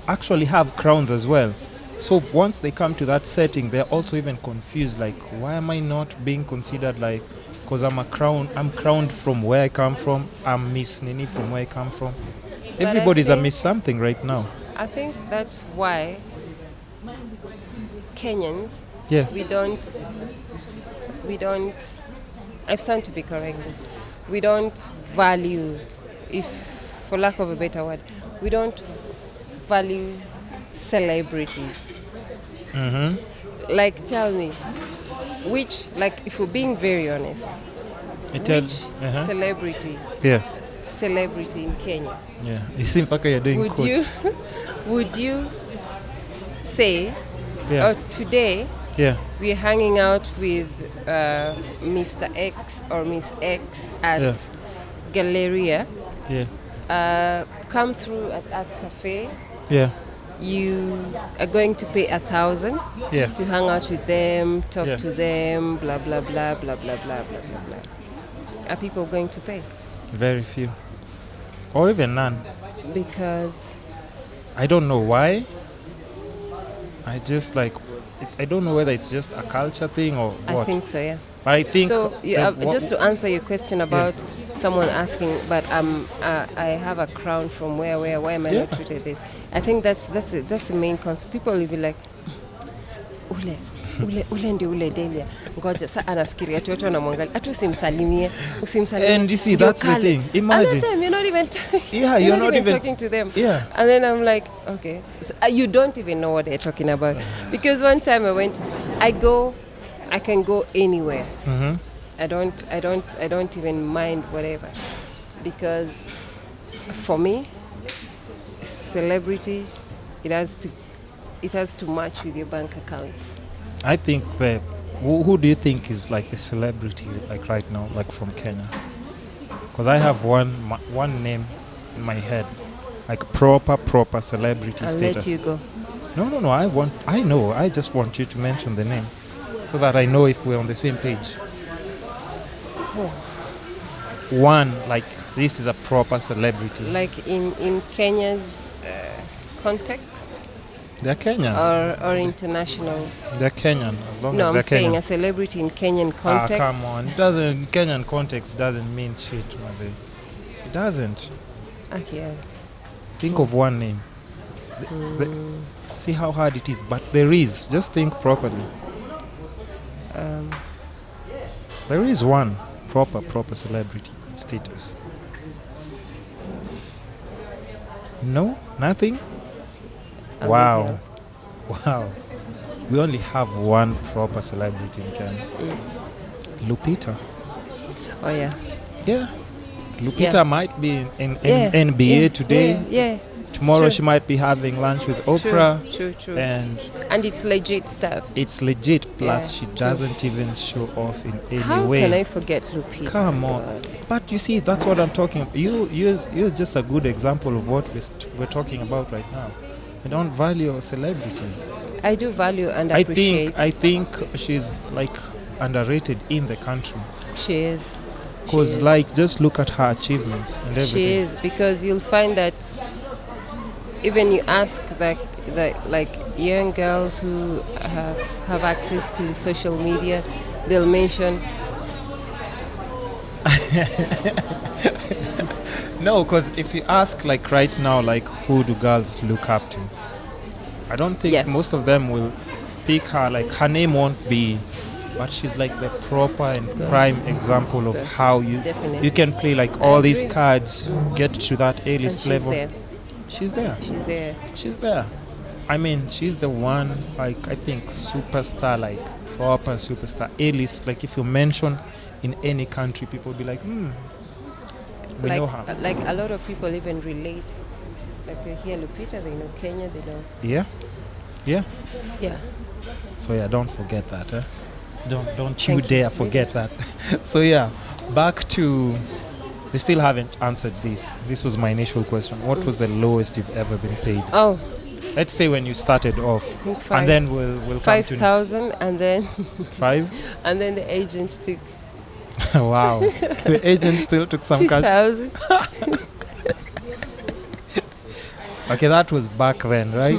actually have crowns as well. So once they come to that setting, they're also even confused, like, why am I not being considered like, because I'm crowned from where I come from, I'm Miss Nini from where I come from. But everybody's a Miss something right now. I think that's why Kenyans, we don't, I stand to be corrected, we don't value if for lack of a better word, we don't value celebrities. Like, tell me, which, like, if we're being very honest, which celebrity in Kenya You seem like you're doing would you quotes. would you say, Yeah. oh, today Yeah. we're hanging out with Mr. X or Miss X at Galleria, come through at cafe, Yeah. you are going to pay 1,000 to hang out with them, talk to them, blah blah blah blah blah blah blah blah blah. Are people going to pay? Very few. Or even none. Because I don't know why. I just like, I don't know whether it's just a culture thing or what. I think so, yeah. But I think so. Just to answer your question about someone asking, but I have a crown from where am I not treated this? I think that's the main concept. People will be like, ule ndio ule Deliah, ngoja sasa anafikiria tu watu wanamwangalia, hata usimsalimie. And you see, that's the thing. Imagine. At the time, you're not even you're not even talking to them. Yeah. And then I'm like, okay, so, you don't even know what they're talking about. Because one time I can go anywhere. I don't even mind whatever, because for me, celebrity, it has to match with your bank account. I think who do you think is like a celebrity like right now, like from Kenya? Because I have one name in my head, like proper celebrity I'll status. let you go. No. I just want you to mention the name, so that I know if we're on the same page. One, like, this is a proper celebrity. Like in Kenya's context? They're Kenyan. Or international? They're Kenyan, as long as No, they're I'm saying Kenyan. a celebrity in Kenyan context. Come on. Kenyan context doesn't mean shit, Maze. It doesn't. Okay. Think of one name. See how hard it is, but there is. Just think properly. There is one proper celebrity status. No? Nothing? Wow. We only have one proper celebrity in Kenya. Lupita. Oh, yeah. Yeah. Lupita might be in NBA today. Yeah. Tomorrow True. she might be having lunch with Oprah. True. And it's legit stuff. it's legit. Plus, she true. doesn't even show off in any How way. can I forget Lupita? Come on. God. But you see, that's what I'm talking about. You're just a good example of what we're talking about right now. We don't value our celebrities. I do value and appreciate. I think she's like underrated in the country. She is. Because like, just look at her achievements and everything. She is, because you'll find that even you ask the like young girls who have access to social media, they'll mention. No, because if you ask like right now, like, who do girls look up to? I don't think most of them will pick her. Like, her name won't be, but she's like the proper and prime example of how you can play like all these cards, get to that A-list level. She's there. I mean, she's the one, like, I think superstar, like proper superstar, A-list. Like, if you mention in any country, people will be like, we know her. Like a lot of people even relate. Like, they hear Lupita, they know Kenya, they know. Yeah. So yeah, don't forget that. Don't you dare forget that. So yeah, back to, we still haven't answered this. This was my initial question. What was the lowest you've ever been paid? Oh, let's say when you started off, and then we'll come to 5,000, and then 5, and then the agent took. Wow, the agent still took some cash. 2,000. Okay, that was back then, right?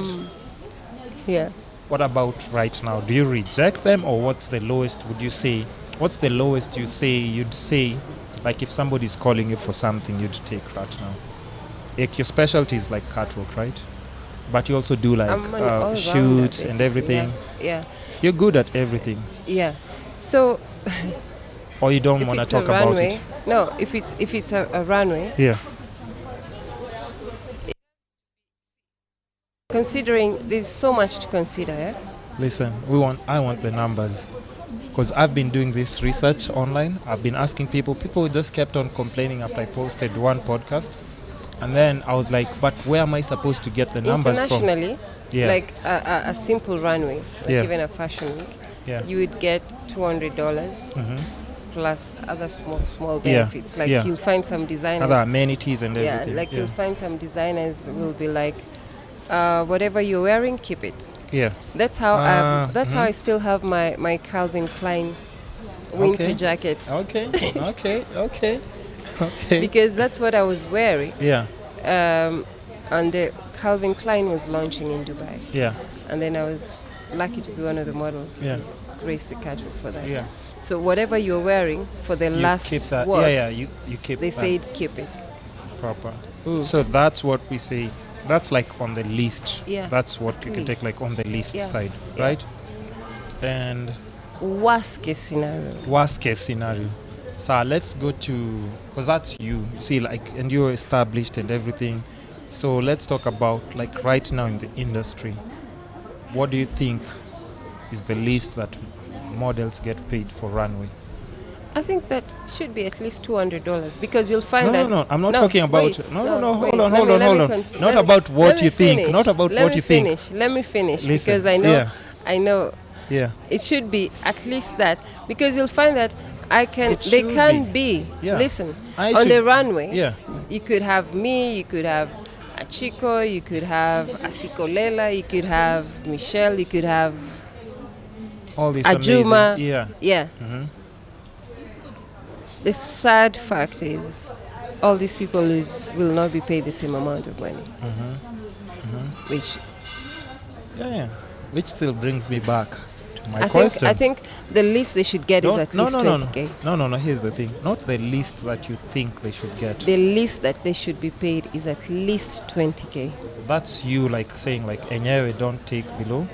Yeah. What about right now? Do you reject them, or what's the lowest would you say? What's the lowest you'd say, like if somebody's calling you for something, you'd take right now? Like, your specialty is like catwalk, right? But you also do like shoots and everything. Yeah. You're good at everything. Yeah. So. Or you don't want to talk about it? No, if it's a runway. Yeah. considering there's so much to consider. Yeah? Listen, I want the numbers. Because I've been doing this research online. I've been asking people. People just kept on complaining after I posted one podcast. And then I was like, but where am I supposed to get the numbers from? Internationally, like a simple runway, like even a fashion week, you would get $200 plus other small benefits. Like you'll find some designers. Other amenities and everything. Like you'll find some designers will be like, whatever you're wearing, keep it. Yeah. That's how how I still have my Calvin Klein winter jacket. Okay. Because that's what I was wearing. Yeah. And the Calvin Klein was launching in Dubai. Yeah. And then I was lucky to be one of the models to grace the catwalk for that. Yeah. So whatever you're wearing for the last keep that. work, you keep they that. said keep it. Proper. So that's what we say. That's like on the list. Yeah. That's what you can take like on the list side, right? And worst case scenario. So let's go to, because that's you see, like, and you're established and everything. So let's talk about like right now in the industry. What do you think is the least that models get paid for runway? I think that should be at least $200 because you'll find that. No, I'm not talking about. Wait, Hold on. Not about what you think. Not about what you think. Let me finish. Listen, because I know. Yeah. It should be at least that because you'll find that they can be. Yeah. Listen, on the runway. Yeah. You could have me. You could have a Chico. You could have a Sikolela. You could have Michelle. You could have all these Ajuma. Amazing. Yeah. Mm-hmm. The sad fact is, all these people will not be paid the same amount of money. Which still brings me back to my question. I think the least they should get is at least 20K. No. Here's the thing. Not the least that you think they should get. The least that they should be paid is at least 20K. That's you like saying like enyewe don't take below.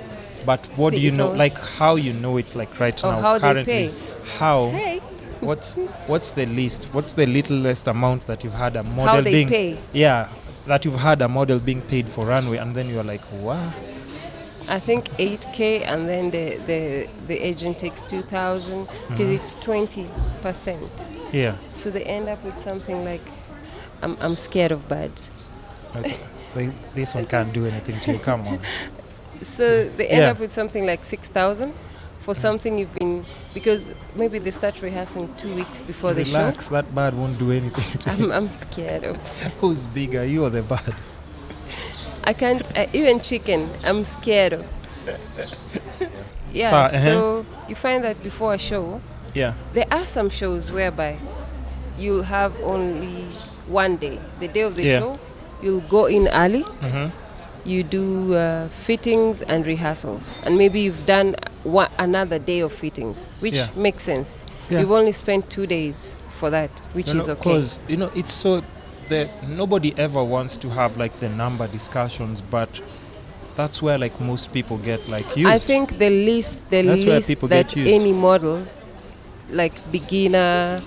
But what do you know? Like how you know it like right now how currently? They pay. How? Hey. What's the least? What's the littlest amount that you've had a model how they pay? Yeah, that you've had a model being paid for runway, and then you're like, wow. I think 8K, and then the agent takes 2,000 because it's 20%. Yeah. So they end up with something like, I'm scared of birds. Okay. This one can't do anything to you. Come on. So they end up with something like 6,000 for something you've been, because maybe they start rehearsing 2 weeks before the show. Relax, that bird won't do anything to you. I'm scared of. Who's bigger, you or the bird? I can't, even chicken, I'm scared of. Yeah, so you find that before a show, there are some shows whereby you'll have only one day. The day of the show, you'll go in early. You do fittings and rehearsals, and maybe you've done another day of fittings, which makes sense. You've only spent 2 days for that, which is okay. Because it's so that nobody ever wants to have like the number discussions, but that's where like most people get like used. I think the least that any model, like beginner,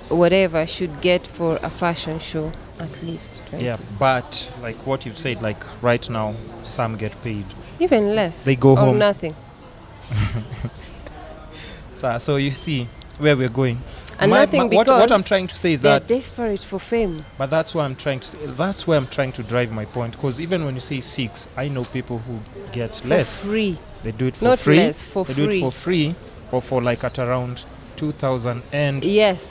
whatever, should get for a fashion show. At least 20. Yeah, but like what you've said, like right now, some get paid. Even less. They go home. Or nothing. So you see where we're going. And nothing because what I'm trying to say is they're that desperate for fame. But that's what I'm trying to say. That's where I'm trying to drive my point. Because even when you say 6, I know people who get less. For free. They do it for Not free. Less, for they free. do it for free, or for like at around 2,000, and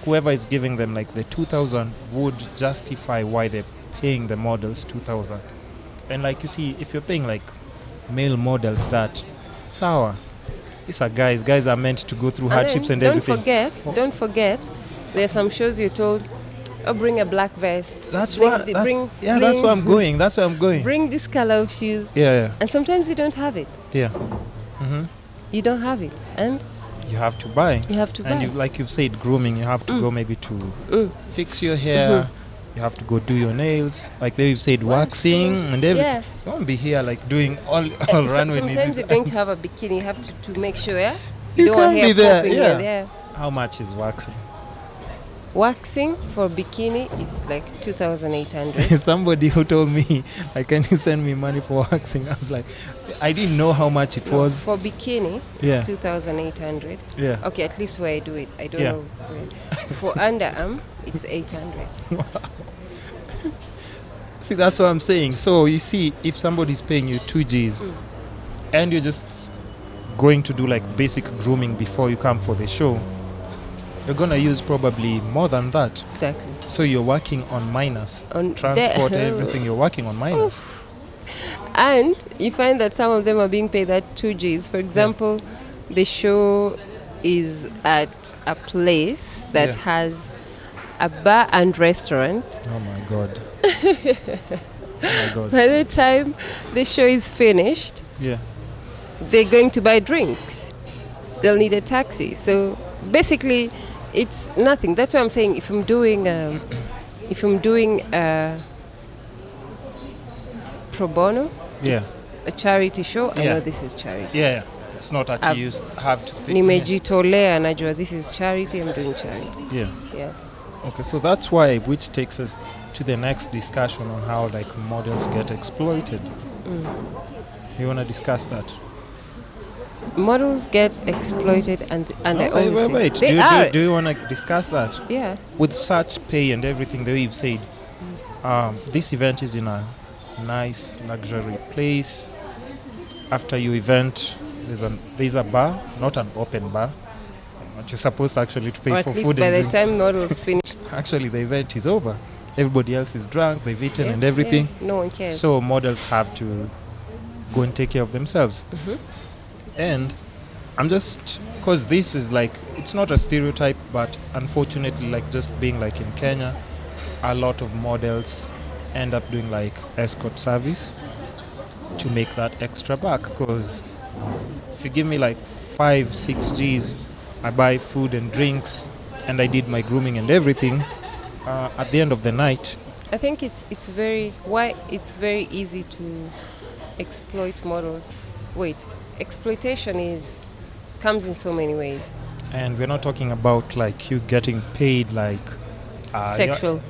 whoever is giving them like the 2,000 would justify why they're paying the models 2,000. And like you see, if you're paying like male models that, sour, these are guys are meant to go through hardships and everything. Don't forget, there are some shows you're told, bring a black vest. That's where I'm going. That's where I'm going. Bring this color of shoes. Yeah. And sometimes you don't have it. Yeah. You don't have it, and you have to buy. And like you've said, grooming, you have to go maybe to fix your hair. You have to go do your nails. Like they've said, waxing and everything. Yeah. You won't be here like doing all runway. Sometimes you're going to have a bikini. You have to make sure, you don't want hair popping here. How much is waxing? Waxing for bikini is like 2,800. Somebody who told me, like, can you send me money for waxing? I was like, I didn't know how much it was. For bikini, Yeah. it's 2,800. Yeah. Okay, at least where I do it. I don't Yeah. know where. For underarm, it's 800. See, that's what I'm saying. So you see, if somebody's paying you 2 Gs and you're just going to do like basic grooming before you come for the show, you're gonna use probably more than that. Exactly. So you're working on minus. On Transport the- and everything, you're working on minus. And you find that some of them are being paid at 2 Gs. For example, the show is at a place that Yeah. has a bar and restaurant. Oh my God. Oh my God. By the time the show is finished, Yeah. they're going to buy drinks. They'll need a taxi. So basically, it's nothing. That's why I'm saying if I'm doing pro bono, Yeah. it's a charity show. I Yeah. know this is charity. Yeah. It's not that I've- you have to think. Nimejitolea, najua this is charity. I'm doing charity. Yeah. Yeah. Okay, so that's why, which takes us to the next discussion on how like models get exploited. You want to discuss that? Models get exploited, and I always say wait. they are. Do you want to discuss that? Yeah. With such pay and everything that you've said, this event is in a nice luxury place. After your event, there's a bar, not an open bar, but you're supposed actually to pay Or for at least food by and the drinks. time models finish. Actually, the event is over. Everybody else is drunk, they've eaten Yeah, and everything. yeah, no one cares. So models have to go and take care of themselves. And I'm just, because this is like, it's not a stereotype, but unfortunately, like just being like in Kenya, a lot of models end up doing like escort service to make that extra buck. Because if you give me like 5-6 Gs, I buy food and drinks, and I did my grooming and everything. At the end of the night, I think it's very easy to exploit models. Wait, exploitation comes in so many ways. and we're not talking about like you getting paid like Sexual.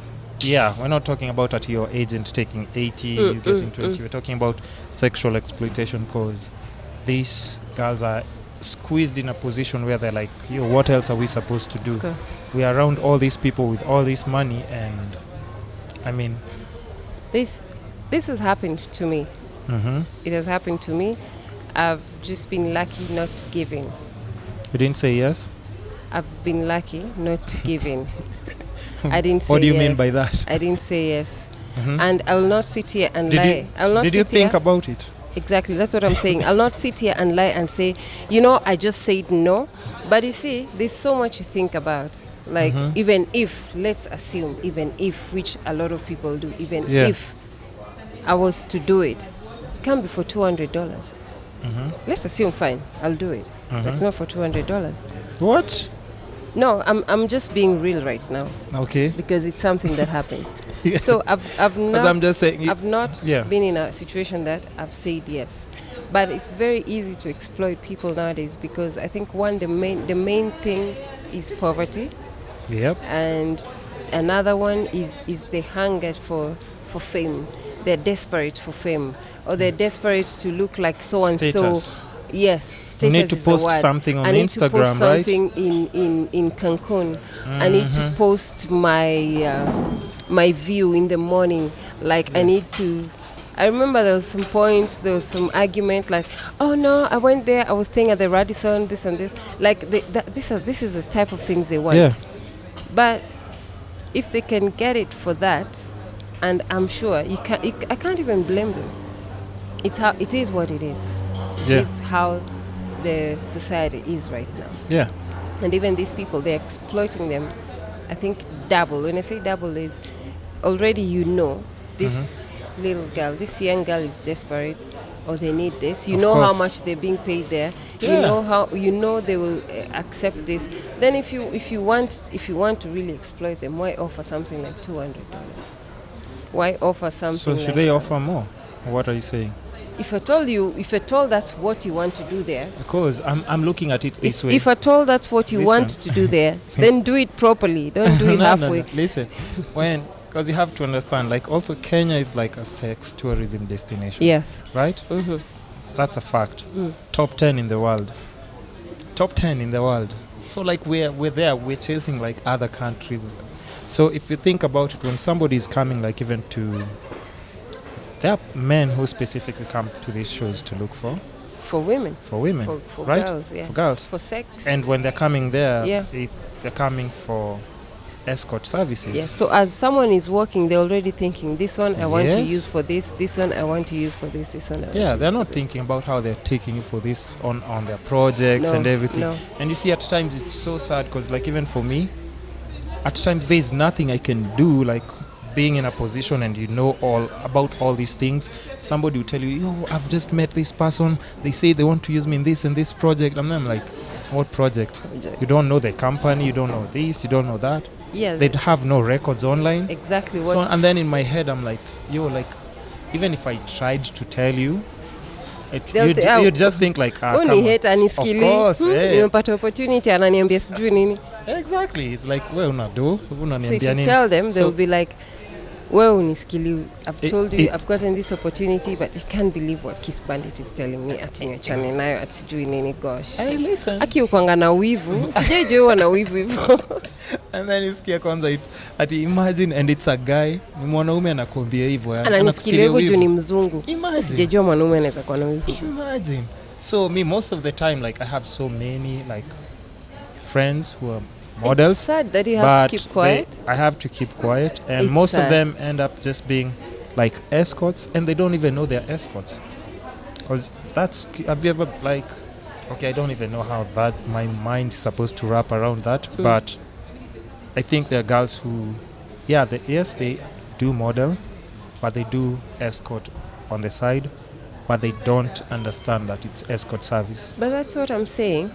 Yeah, we're not talking about at your agent taking 80, you getting 20. We're talking about sexual exploitation, because these girls are squeezed in a position where they're like, yo, what else are we supposed to do? Of course. We are around all these people with all this money, and I mean, This has happened to me. It has happened to me. I've just been lucky not to give in. you didn't say yes? I've been lucky not to give in. I didn't say What do you yes. mean by that? I didn't say yes. Mhm. And I will not sit here and Did lie. you, I will not did sit you think here. about it? Exactly, that's what I'm saying. I'll not sit here and lie and say, I just said no. But you see, there's so much you think about. Like, even if, let's assume, even if, which a lot of people do, even Yeah. if I was to do it, it can be for $200. Let's assume, fine, I'll do it. But it's not for $200. What? No, I'm just being real right now Okay. because it's something that happened. Yeah. So I've not I'm just saying, I've not yeah. been in a situation that I've said yes. But it's very easy to exploit people nowadays because I think the main thing is poverty, Yep. and another one is the hunger for fame. They're desperate for fame, or they're desperate to look like so and so. Status. Yes, You status need to is the post word. something on I need to Instagram, post right? something in Cancun. I need to post my view in the morning. Like I need to. I remember there was some argument like, oh no, I went there, I was staying at the Radisson, this and this. Like this is the type of things they want. Yeah. But if they can get it for that, and I'm sure I can't even blame them. It is what it is. It Yeah. is how the society is right now. Yeah. And even these people, they're exploiting them. I think double. When I say double is already this little girl, this young girl is desperate, or they need this. You Of know how course. much they're being paid there. Yeah. You know they will accept this. Then if you want to really exploit them, why offer something like $200? Why offer something? So should like they offer more? What are you saying? if at all that's what you want to do there. Because I'm looking at it this way. If at all that's what you want to do there, then do it properly. Don't do it halfway. No. Listen, because you have to understand, like also Kenya is like a sex tourism destination. Yes. Right? Mm-hmm. That's a fact. Top 10 in the world. So like we're there, we're chasing like other countries. So if you think about it, when somebody is coming, like even to, there are men who specifically come to these shows to look for women, for right? girls, yeah, for girls, for sex. And when they're coming there, yeah, they're coming for escort services. Yeah. So as someone is working, they're already thinking, this one I want to use for this one I want to use for this one I want to they're use not for thinking about how they're taking it for this on their projects and everything. No. And you see, at times it's so sad because like even for me, at times there's nothing I can do, like being in a position and you know all about all these things. Somebody will tell you, yo, I've just met this person, they say they want to use me in this and this project, and I'm like, what project? You don't know the company, you don't know this, you don't know that. Yeah, they'd have no records online. Exactly. So, and then in my head I'm like, yo, like even if I tried to tell you, you just think like, of course, nimepata opportunity ananiambia sijui nini. Exactly. It's like, well, so if you tell them, they'll be like, well, uniskili, I've told you, I've gotten this opportunity, but you can't believe what Kiss Bandit is telling me at your channel nayo at sijui nini. Gosh. Hey, listen. Aki ukwanga na wivu. Sijajua na wivu hivyo. And then isikia kwanza ati imagine, and it's a guy, ni mwanaume anakuambia hivyo. Ananisikilia hivyo juu ni mzungu. Sijajua mwanaume anaweza kuwa na wivu. Imagine. So me, most of the time, like I have so many like friends who are models. It's sad that you have to keep quiet. I have to keep quiet, and it's most sad. of them end up just being like escorts, and they don't even know they're escorts. Because have you ever like, okay, I don't even know how that my mind is supposed to wrap around that, but I think there are girls who, they do model, but they do escort on the side, but they don't understand that it's escort service. But that's what I'm saying.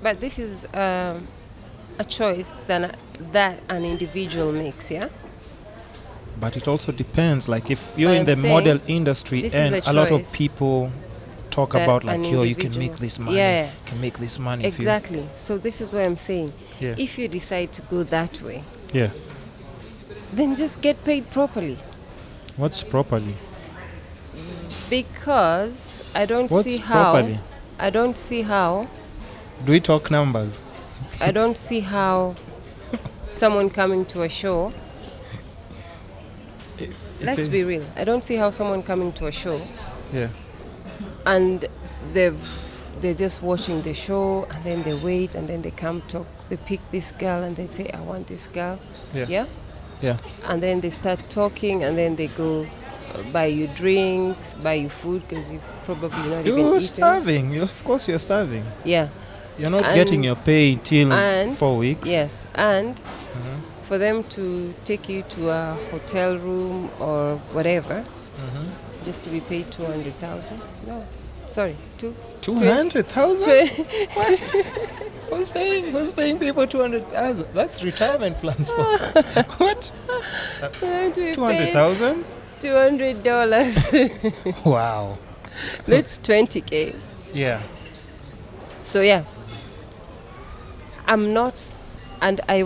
But this is a choice that an individual makes, yeah? But it also depends. Like if you're in the model industry and a lot of people talk about like, yo, you can make this money. Yeah. You can make this money. Exactly. So this is what I'm saying. Yeah. If you decide to go that way, then just get paid properly. What's properly? Because I don't see how. Do we talk numbers? I don't see how someone coming to a show. Let's be real. I don't see how someone coming to a show. Yeah. And they're just watching the show, and then they wait, and then they come talk. They pick this girl, and they say, "I want this girl." Yeah. And then they start talking, and then they go buy you drinks, buy you food, because you've probably not even eaten. You're starving. Of course, you're starving. Yeah. You're not getting your pay till 4 weeks. Yes, and for them to take you to a hotel room or whatever, just to be paid 200,000. No, sorry, 200,000. Who's paying people 200,000? That's retirement plans for what? 200,000. $200. Wow. That's 20K. Yeah. So I'm not, and I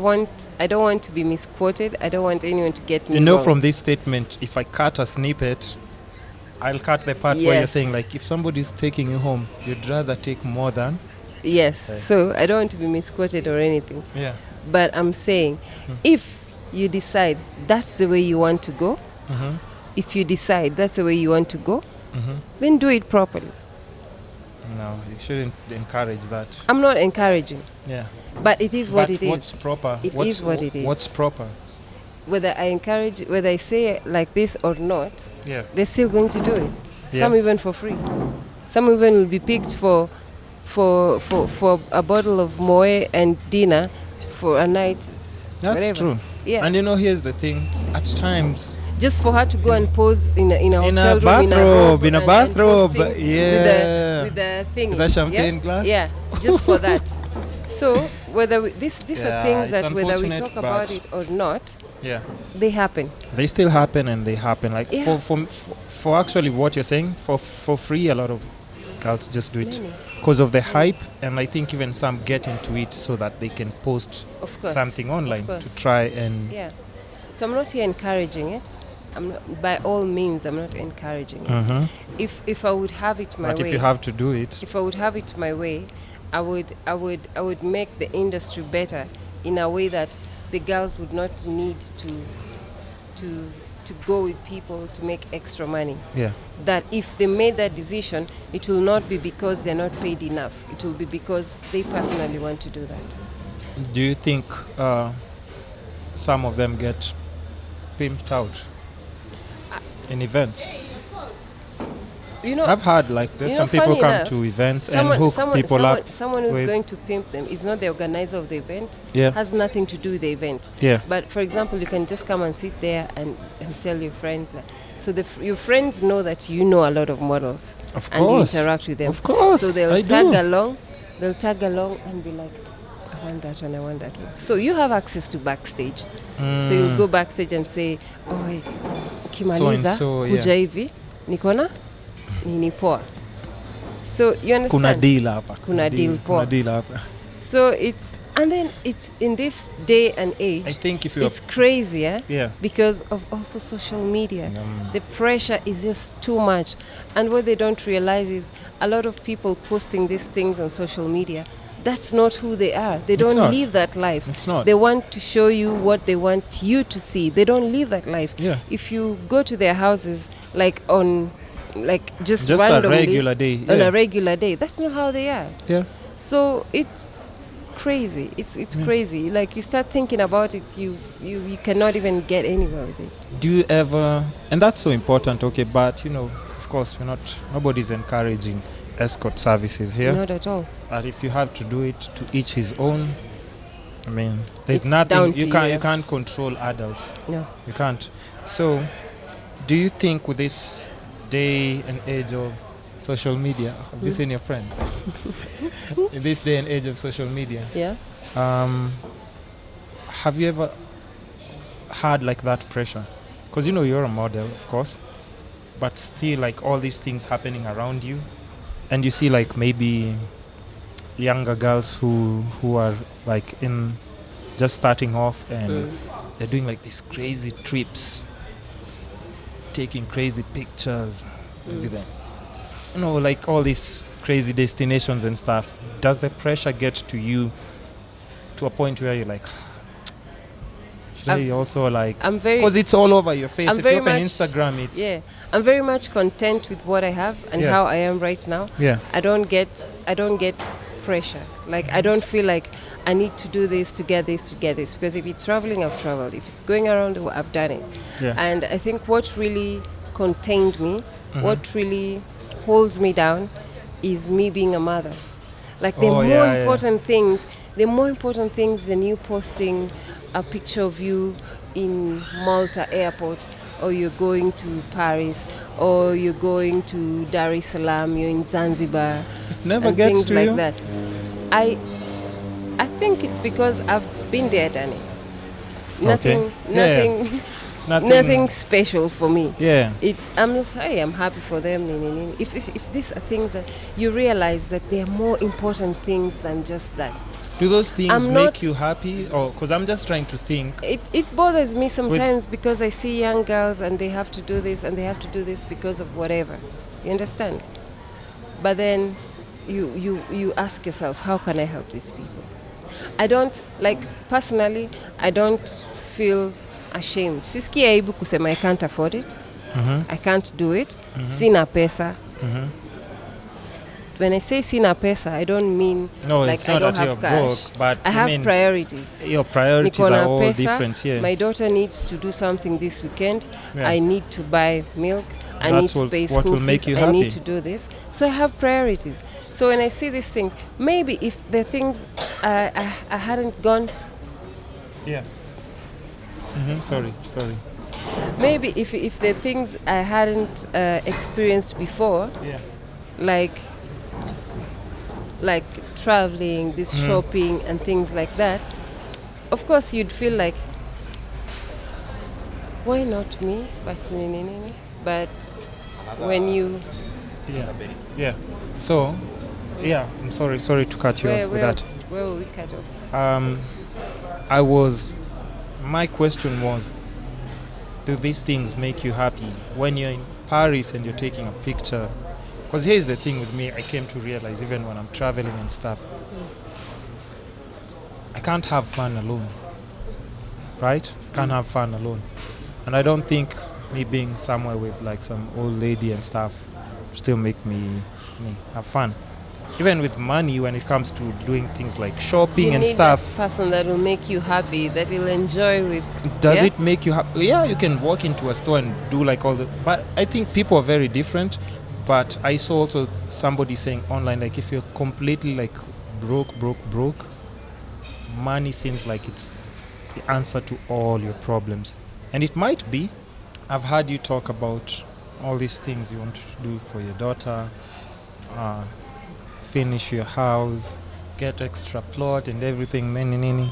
don't want to be misquoted. I don't want anyone to get me wrong. From this statement, if I cut a snippet, I'll cut the part where you're saying like, if somebody's taking you home, you'd rather take more than. Yes. Okay. So I don't want to be misquoted or anything. Yeah. But I'm saying, if you decide that's the way you want to go, if you decide that's the way you want to go, then do it properly. No, you shouldn't encourage that. I'm not encouraging. Yeah. But it is what it is. What's proper? It is what it is. What's proper? Whether I say it like this or not, they're still going to do it. Yeah. Some even for free. Some even will be picked for a bottle of moe and dinner for a night. That's whatever. True. Yeah. And here's the thing. At times, just for her to go and pose in a hotel room, in a bathrobe, with the thing, with the champagne glass. Yeah, just for that. So whether these are things that whether we talk about it or not, they happen. They still happen, and they happen. Like for actually what you're saying, for free, a lot of girls just do it Many. because of the hype, and I think even some get into it so that they can post Of course. something online Of course. to try and Yeah. So I'm not here encouraging it. I'm not, by all means, I'm not encouraging it. Mhm. If I would have it my But way, if you have to do it, if I would have it my way, I would make the industry better in a way that the girls would not need to go with people to make extra money. yeah. That if they made that decision, it will not be because they're not paid enough. It will be because they personally want to do that. Do you think some of them get pimped out in events? You know, I've heard like there's some people funny come enough, to events and hook people up. Someone who's with- going to pimp them is not the organizer of the event. Yeah. Has nothing to do with the event. Yeah. But for example, you can just come and sit there and tell your friends. So your friends know that you know a lot of models. Of and course. you interact with them. Of course. So they'll I tag do. along. They'll tag along and be like, I want that one, I want that one. So you have access to backstage. So you'll go backstage and say, oh, hey, ukimaliza So-and-so, kuja hivi, nikona nini poa. So you understand? Kuna deal hapa. Kuna deal poa. Kuna deal hapa. So it's in this day and age, I think if you it's crazy, yeah. because of also social media. Mm. The pressure is just too much. And what they don't realize is a lot of people posting these things on social media, that's not who they are. They don't not. live that life. It's not. They want to show you what they want you to see. They don't live that life. Yeah. If you go to their houses just a randomly regular day. on Yeah. a regular day, that's not how they are. Yeah. So it's crazy. It's crazy. Like you start thinking about it, you cannot even get anywhere with it. Do you ever, and that's so important, okay, but of course nobody's encouraging escort services here. Not at all. But if you have to do it, to each his own. I mean, there's It's down nothing to you you. can't control adults. No. You can't. So, do you think with this day and age of social media, have you seen your friend? In this day and age of social media, Yeah. have you ever had like that pressure? Because you're a model, of course, but still like all these things happening around you, and you see like maybe younger girls who are like in just starting off and they're doing like these crazy trips, taking crazy pictures with them, like all these crazy destinations and stuff. Does the pressure get to you to a point where you're like, should I also like, I'm very because it's all over your face. I'm If very you open much- Instagram, it's I'm very much content with what I have and Yeah. how I am right now. yeah. I don't get pressure. Like I don't feel like I need to do this to get this because if it's traveling, I've traveled. If it's going around, I've done it. Yeah. And I think what really contained me, what really holds me down, is me being a mother. Like the more important things than you posting a picture of you in Malta airport, or you're going to Paris, or you're going to Dar es Salaam, you're in Zanzibar, Never and gets things to like you? that. I think it's because I've been there, done it. Okay. Nothing, It's nothing. nothing special for me. Yeah. I'm just, hey, I'm happy for them. If these are things that you realize that there are more important things than just that. Do those things I'm make not- you happy? Or because I'm just trying to think. It bothers me sometimes because I see young girls and they have to do this and they have to do this because of whatever. You understand? But then you ask yourself, how can I help these people? Personally, I don't feel ashamed. Sisiki aibu kusema I can't afford it. I can't do it. Sina pesa. When I say sina pesa, I don't mean No, like it's I not don't that have you're cash. broke, but I I have mean, priorities. your priorities Niko na are all pesa, different here. My daughter needs to do something this weekend. Yeah. I need to buy milk. I That's need to what- pay what school will make fees. you I happy. need to do this. So I have priorities. So when I see these things, maybe if the things I hadn't gone, Yeah. Sorry. maybe if the things I hadn't experienced before, Yeah. like traveling, this shopping and things like that, of course you'd feel like, why not me? But when you Yeah. So, yeah, I'm sorry to cut you off with that. where were we cut off? My question was, do these things make you happy when you're in Paris and you're taking a picture? Because here's the thing with me, I came to realize even when I'm traveling and stuff, I can't have fun alone, right? Can't have fun alone. And I don't think me being somewhere with like some old lady and stuff still make me have fun. Even with money, when it comes to doing things like shopping and stuff. That person that will make you happy, that you'll enjoy with. Does it make you happy? Yeah, you can walk into a store and do like all the. But I think people are very different. But I saw also somebody saying online, like if you're completely like broke, money seems like it's the answer to all your problems. And it might be. I've heard you talk about all these things you want to do for your daughter. Finish your house, get extra plot and everything, nini.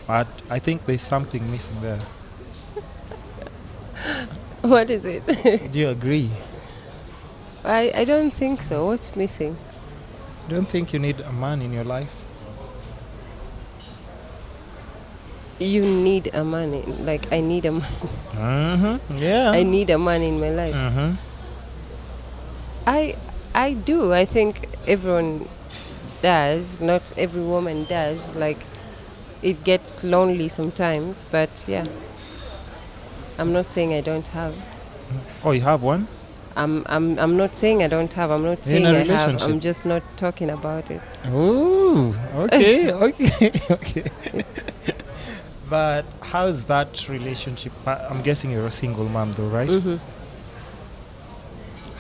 But I think there's something missing there. What is it? Do you agree? I don't think so. What's missing? Don't think you need a man in your life? You need a man. Like I need a man. Mm-hmm. Yeah. I need a man in my life. Mm-hmm. I do. I think everyone does. Not every woman does. Like, it gets lonely sometimes. But yeah, I'm not saying I don't have. Oh, you have one? I'm not saying I don't have. I'm not saying In a I have. relationship? I'm just not talking about it. Oh, okay, okay. But how's that relationship? I'm guessing you're a single mom, though, right? Mm-hmm.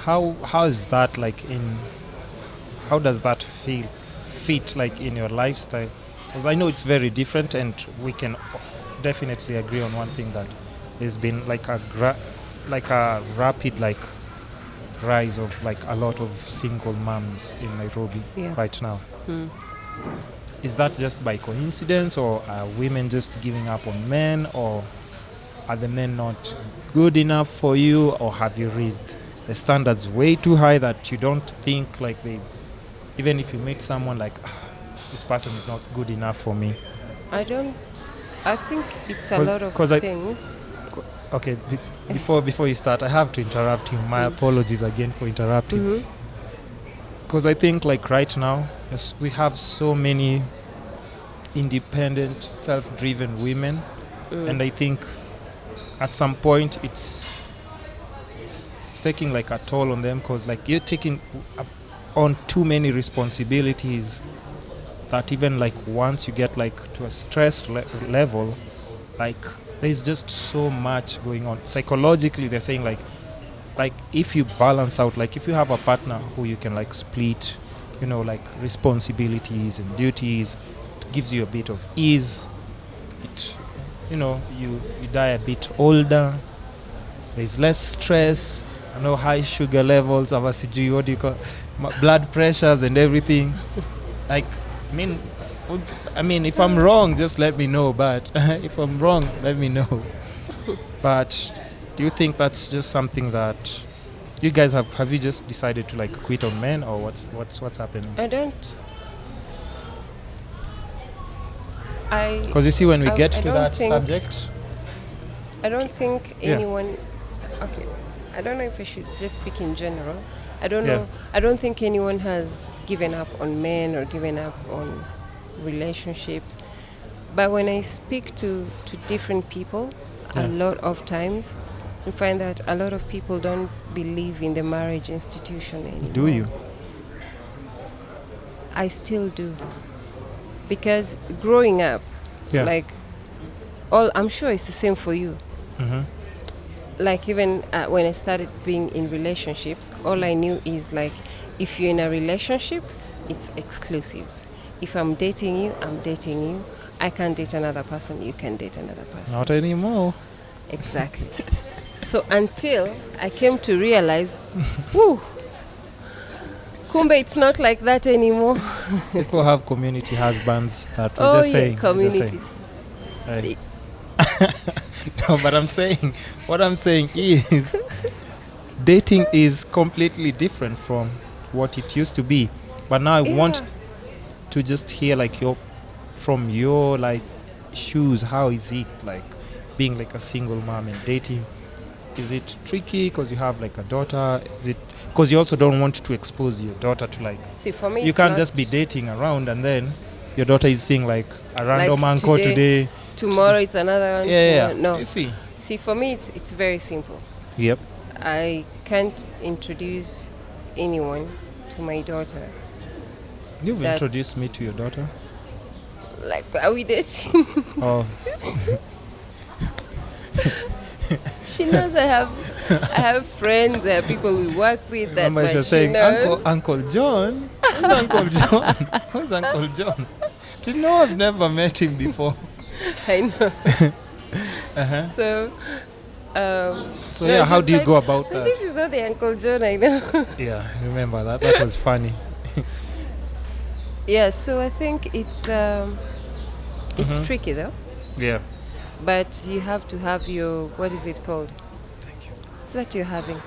How is that like in? How does that fit like in your lifestyle? Because I know it's very different, and we can definitely agree on one thing, that there's been like a rapid like rise of like a lot of single moms in Nairobi right now. Mm. Is that just by coincidence, or are women just giving up on men, or are the men not good enough for you, or have you raised the standards way too high that you don't think like there's, even if you meet someone like this person is not good enough for me? I think it's a lot of things. Okay, before you start, I have to interrupt you. My apologies again for interrupting. Because I think like right now, yes, we have so many independent, self-driven women, and I think at some point it's taking like a toll on them, because like you're taking on too many responsibilities that even like once you get like to a stress level, like there's just so much going on psychologically. They're saying like if you balance out, like if you have a partner who you can like split, like responsibilities and duties, it gives you a bit of ease. It you die a bit older, there's less stress, high sugar levels, what do you call blood pressures and everything. Like, I mean, if I'm wrong, just let me know. But if I'm wrong, let me know. But do you think that's just something that you guys have you just decided to like quit on men, or what's happening? I don't. Because you see, when we get to that subject, I don't think anyone. Okay, I don't know if I should just speak in general. I don't know. I don't think anyone has given up on men or given up on relationships. But when I speak to different people, a lot of times, you find that a lot of people don't believe in the marriage institution anymore. Do you? I still do. Because growing up, I'm sure it's the same for you. Mm-hmm. Like even when I started being in relationships, all I knew is like, if you're in a relationship, it's exclusive. If I'm dating you, I'm dating you. I can't date another person, you can date another person. Not anymore. Exactly. So until I came to realize, whoo, kumbe, it's not like that anymore. People have community husbands that we're just saying. Community. No, but what I'm saying is, dating is completely different from what it used to be. But now I want to just hear like from your like shoes, how is it like being like a single mom and dating? Is it tricky because you have like a daughter? Is it because you also don't want to expose your daughter to like, see, for me, you can't just be dating around and then your daughter is seeing like a random like uncle today, tomorrow it's another one. yeah. No, You see, for me it's very simple. yep. I can't introduce anyone to my daughter. You've introduced me to your daughter. Like, are we dating? Oh. She knows I have friends, people we work with. That Remember, she was saying, knows. Uncle John. Who's Uncle John? Who's Uncle John? Do you know I've never met him before? I know. Uh-huh. So yeah, how do you go about that? This is not the Uncle John I know. Yeah, remember that. That was funny. Yeah, so I think it's tricky though. Yeah. But you have to have your, what is it called? Thank you. What's that you're having?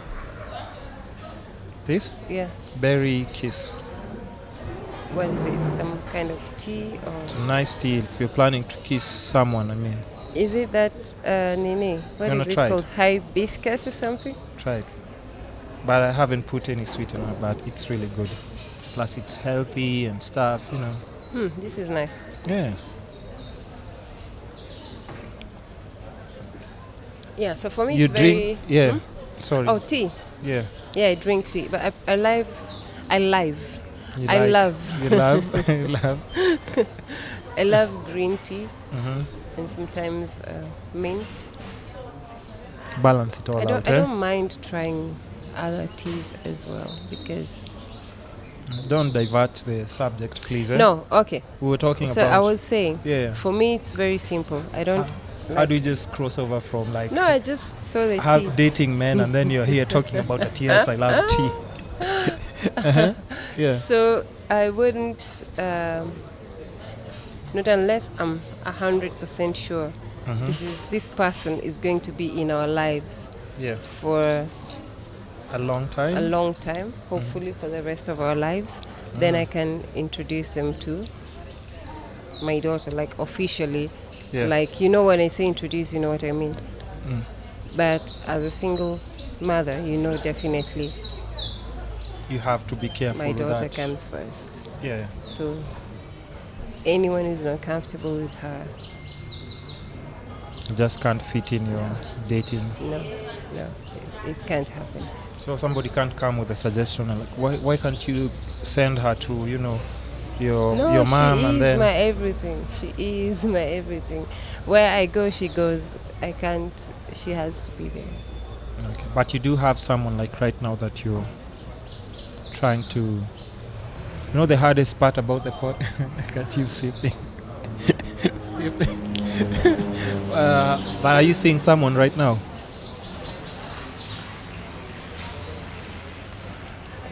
This? Yeah. Berry kiss. What is it? Some kind of tea or? It's a nice tea if you're planning to kiss someone, I mean. Is it that nini? What is it called? Hibiscus or something? Try it. But I haven't put any sweetener, but it's really good. Plus it's healthy and stuff, you know. This is nice. Yeah. Yeah, so for me You it's drink, very... yeah. Sorry. Oh, tea. Yeah. Yeah, I drink tea, but I love... You love. You love. You love. I love green tea Mm-hmm. and sometimes mint. Balance it all out. I don't mind trying other teas as well because... Don't divert the subject, please. No, okay. We were talking So about... I was saying, Yeah. for me it's very simple. I don't... How do you just cross over from like... No, I just saw the tea. dating men and then you're here talking about a tea. Yes, I love tea. Yeah. So I wouldn't, not unless I'm 100% sure this person is going to be in our lives Yeah. for A long time. hopefully for the rest of our lives. Then I can introduce them to my daughter, like officially. Yeah. Like, you know, when I say introduce, you know what I mean. But as a single mother, you know, definitely You have to be careful my with daughter that. comes first. Yeah. So anyone who's not comfortable with her, You just can't fit in your dating. no, it can't happen. So somebody can't come with a suggestion like, why can't you send her to, you know, your mom and then... she is my everything. She is my everything. Where I go, she goes. I can't. She has to be there. Okay. But you do have someone like right now that you're trying to... You know the hardest part about the pod? Look at you sipping. Sipping. But are you seeing someone right now?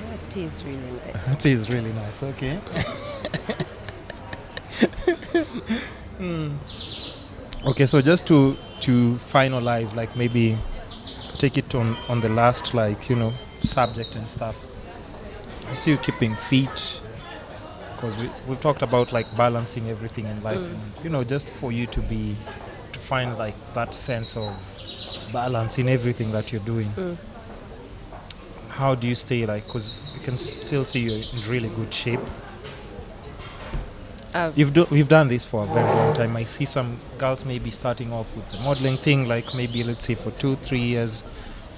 That tea is really nice. That is really nice, okay. Okay, so just to finalize, like maybe take it on the last, like, you know, subject and stuff. I see you keeping fit, because we've talked about like balancing everything in life, and, you know, just for you to find like that sense of balance in everything that you're doing. How do you stay, like, because you can still see you're in really good shape. We've done this for a very long time. I see some girls maybe starting off with the modeling thing, like maybe let's say for 2-3 years.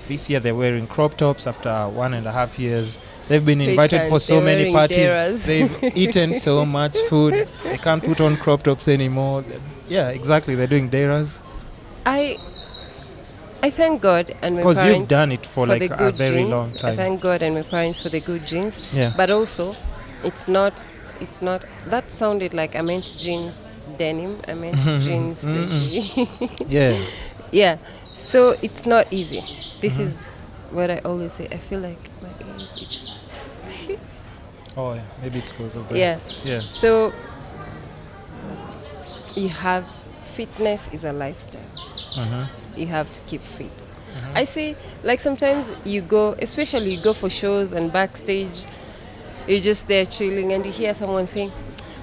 This year they're wearing crop tops. After 1.5 years, they've been invited for so many parties. They've eaten so much food. They can't put on crop tops anymore. Yeah, exactly. They're doing deras. I thank God and my parents. Because you've done it for like a very genes. long time. I thank God and my parents for the good genes. Yeah. But also, it's not. That sounded like I meant jeans denim. I meant jeans the G. Yeah. Yeah. So it's not easy. This is what I always say. I feel like my ear is itching. Oh, yeah. Maybe it's because of that. Yeah. Yeah. So you have fitness is a lifestyle. You have to keep fit. I see, like sometimes you go, especially you go for shows and backstage, you're just there chilling and you hear someone saying,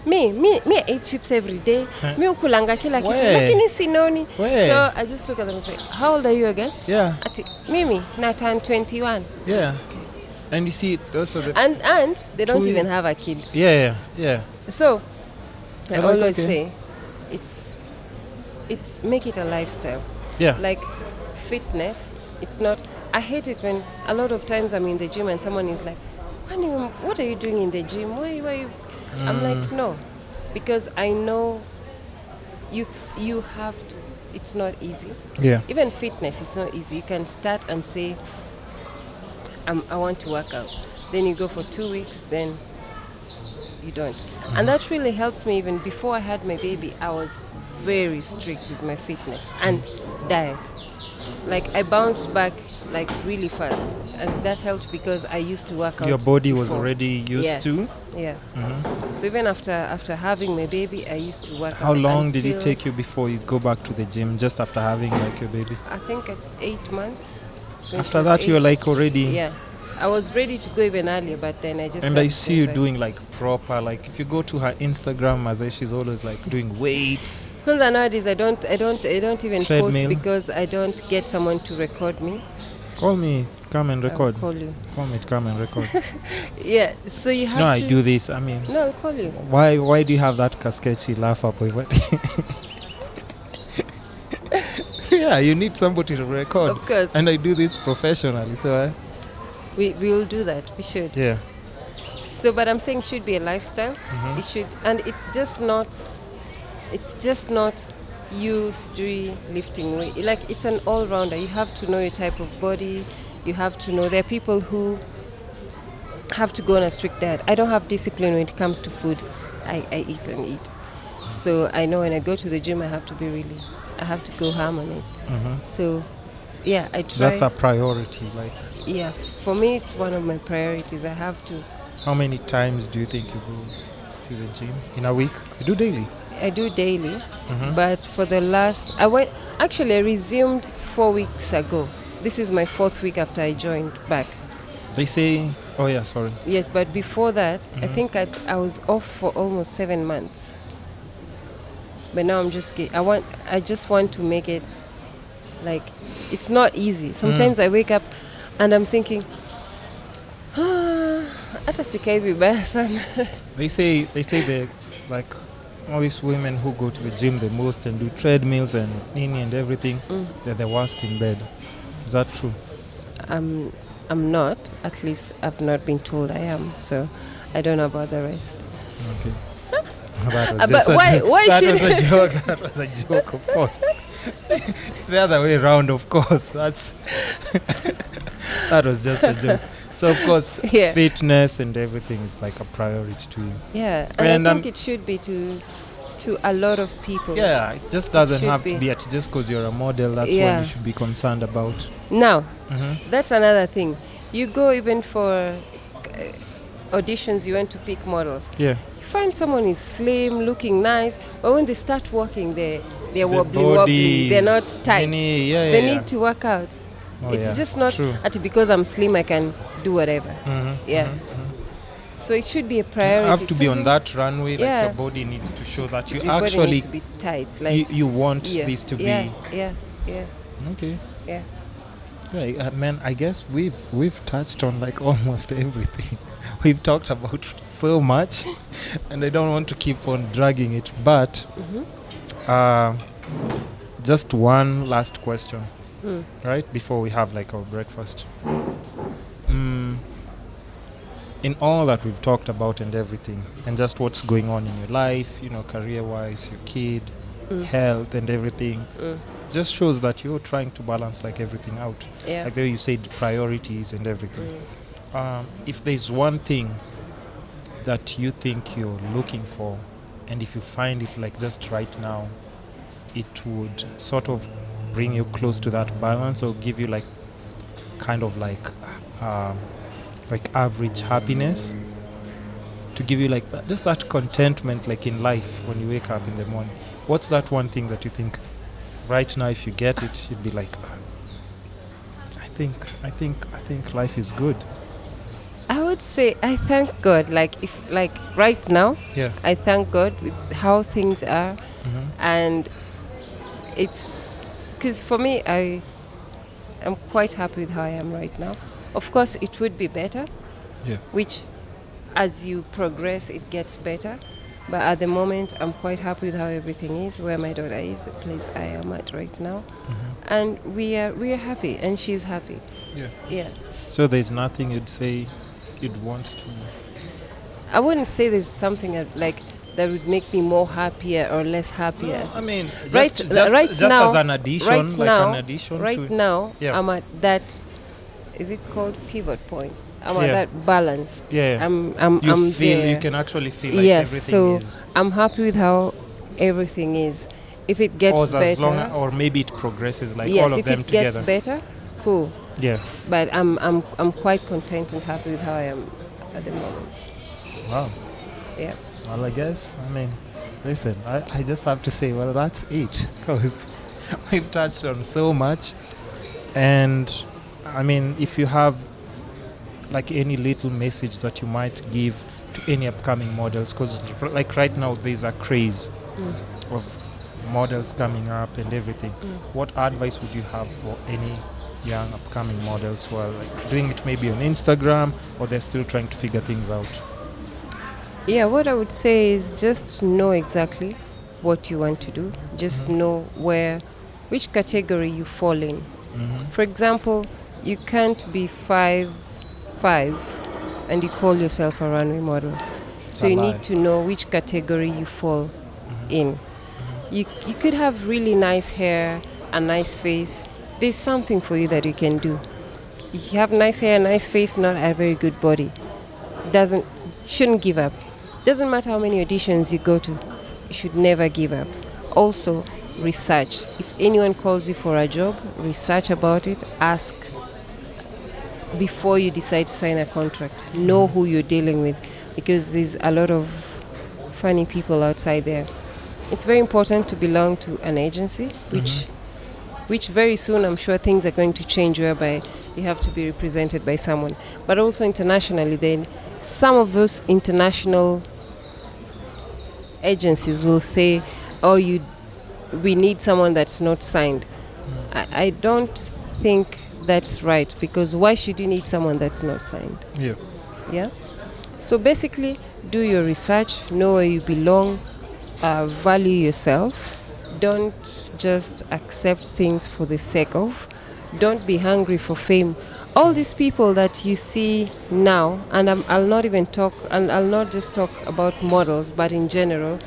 me I eat chips every day. Me ukulanga kila kitu Where? lakini sinoni. Where? So I just look at them and say, how old are you again? Yeah. Ati, Mimi, na turn 21. Yeah. And you see, those are the... And they don't Two- even have a kid. Yeah. So I I'm like, always okay. say, it's make it a lifestyle. Yeah. Like fitness, it's not. I hate it when a lot of times I'm in the gym and someone is like, what are you doing in the gym? Why you? I'm like, no, because I know you have to. It's not easy. Yeah. Even fitness, it's not easy. You can start and say, I want to work out. Then you go for 2 weeks, then you don't. And that really helped me. Even before I had my baby, I was very strict with my fitness and diet. Like I bounced back like really fast, and that helped because I used to work out. Your body was before. already used to. Yeah. So even after having my baby, I used to work out. How long did it until take you before you go back to the gym? Just after having like your baby. I think at 8 months. When she After was that, you're 8. like already. Yeah. I was ready to go even earlier, but then I just. And I started see you back. doing like proper, like if you go to her Instagram, Mazay, she's always like doing weights. Because nowadays I don't even Treadmill. post because I don't get someone to record me. Call me, come and record. I'll call you. Call me, come and record. Yeah. So you So have no, I to. do this. I mean, No, I'll call you. why do you have that sketchy laugh up? Yeah, you need somebody to record. Of course. And I do this professionally, so We will do that. We should. yeah. So, but I'm saying it should be a lifestyle. Mhm. It should, and it's just not. It's just not you lifting weight. Like it's an all-rounder. You have to know your type of body. You have to know. There are people who have to go on a strict diet. I don't have discipline when it comes to food. I eat and eat. So I know when I go to the gym, I have to go ham on it. So, yeah, I try. That's a priority. Like, Yeah, for me, it's one of my priorities. I have to. how many times do you think you go to the gym in a week? You do daily. I do daily, Mhm. but for the last, I resumed 4 weeks ago. This is my 4th week after I joined back. They say, oh yeah, sorry. Yes, but before that, I think I was off for almost 7 months. But now I just want to make it, like, it's not easy. Sometimes I wake up and I'm thinking, hata sikai vibaya sana. They say they like all these women who go to the gym the most and do treadmills and nini and everything, they're the worst in bed. Is that true? I'm not. At least I've not been told I am. So I don't know about the rest. Okay. That was But just a why- joke. why that should- was a joke. That was a joke, of course. It's the other way around, of course. That was just a joke. So of course, Yeah. fitness and everything is like a priority to you. Yeah, And, I think it should be to a lot of people. Yeah, it just doesn't should have to be. be at just because you're a model. That's what Yeah. you should be concerned about. Now, Mhm. that's another thing. You go even for auditions, you want to pick models. Yeah. You find someone is slim, looking nice, but when they start walking, they're The wobbly, body they're not is tight. skinny. Yeah, They yeah. need to work out. Oh, It's yeah. just not True. because I'm slim, I can do whatever. Mhm, Yeah. mhm. So it should be a You priority. have to be on Something- that runway. Like Yeah. your body needs to show that you Your body actually needs to be tight. Like you want yeah, this to yeah, be yeah, okay. yeah. Yeah, man, I guess we've touched on like almost everything. We've talked about so much, and I don't want to keep on dragging it. But just one last question, right before we have like our breakfast. In all that we've talked about and everything, and just what's going on in your life, career-wise, your kid, health, and everything. Just shows that you're trying to balance like everything out. Yeah. Like the way you said, priorities and everything. If there's one thing that you think you're looking for, and if you find it like just right now, it would sort of bring you close to that balance or give you like kind of like average happiness, to give you like just that contentment like in life when you wake up in the morning. What's that one thing that you think right now if you get it you'd be like think life is good. I would say I thank God. Like right now, Yeah. I thank God with how things are, Mm-hmm. and it's because for me, I'm quite happy with how I am right now. Of course, it would be better, Yeah. which as you progress, it gets better. But at the moment, I'm quite happy with how everything is, where my daughter is, the place I am at right now, Mm-hmm. and we are happy, and she's happy. Yeah. Yeah. So there's nothing you'd say you'd want to. I wouldn't say there's something that would make me more happier or less happier. No, I mean, Right now, as an addition, right like now, an addition right to. now, Yeah. I'm at that. Is it called pivot point? I'm at Yeah. that balance. Yeah. I'm You feel there. you can actually feel like Yes, everything so is. I'm happy with how everything is. If it gets Or as better, long or maybe it progresses like yes, all of if them it together. gets better, cool. Yeah. But I'm quite content and happy with how I am at the moment. Wow. Yeah. Well, I guess, I mean, listen, I just have to say, well, that's it. Because we've touched on so much. And, I mean, if you have, like, any little message that you might give to any upcoming models, because, like, right now, there's a craze of models coming up and everything. What advice would you have for any young upcoming models who are, like, doing it maybe on Instagram, or they're still trying to figure things out? Yeah, what I would say is just know exactly what you want to do. Just know which category you fall in. Mm-hmm. For example, you can't be 5'5" and you call yourself a runway model. So you need to know which category you fall in. You could have really nice hair, a nice face. There's something for you that you can do. If you have nice hair, nice face, not a very good body, shouldn't give up. Doesn't matter how many auditions you go to, you should never give up. Also, research. If anyone calls you for a job, research about it, ask before you decide to sign a contract. Know who you're dealing with, because there's a lot of funny people outside there. It's very important to belong to an agency, which very soon I'm sure things are going to change, whereby you have to be represented by someone. But also internationally, then some of those international agencies will say, oh, we need someone that's not signed. I don't think that's right, because why should you need someone that's not signed? Yeah. So basically, do your research, know where you belong, value yourself. Don't just accept things for the sake of. Don't be hungry for fame. All these people that you see now, and I'll not just talk about models, but in general,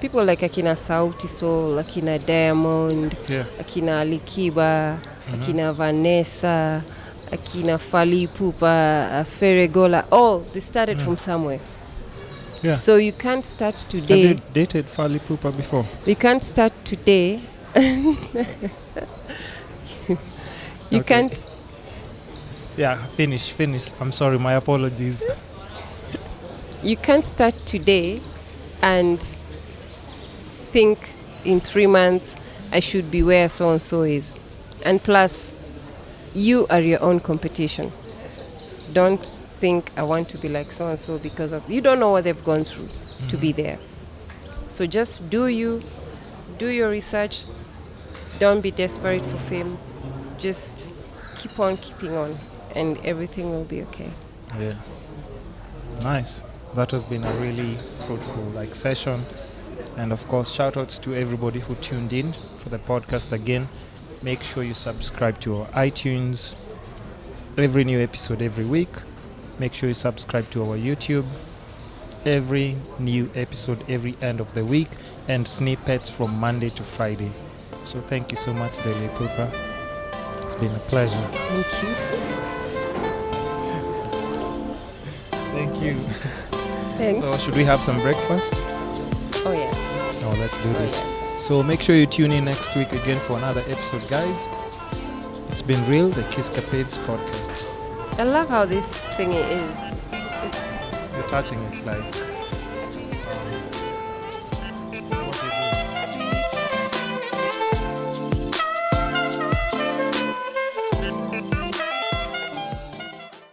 people like Akina Sauti Sol, Akina Diamond, Akina Alikiba, Akina Vanessa, Akina IPupa, Ferregola, all they started from somewhere. Yeah. So you can't start today. Have you dated IPupa before? You can't start today. You can't. Yeah, finish. I'm sorry, my apologies. You can't start today and think in 3 months I should be where so and so is. And plus, you are your own competition. Don't think I want to be like so and so, because of you don't know what they've gone through to be there. So just do your research. Don't be desperate for fame. Just keep on keeping on, and everything will be okay. Yeah. Nice. That has been a really fruitful session. And of course, shout outs to everybody who tuned in for the podcast again. Make sure you subscribe to our iTunes. Every new episode every week. Make sure you subscribe to our YouTube. Every new episode every end of the week, and snippets from Monday to Friday. So thank you so much, Deliah. It's been a pleasure. Thank you. Thank you. Thanks. So should we have some breakfast? Oh yeah. Oh, let's do this. Yes. So make sure you tune in next week again for another episode, guys. It's been real, the Kiskapades podcast. I love how this thingy is. You're touching it like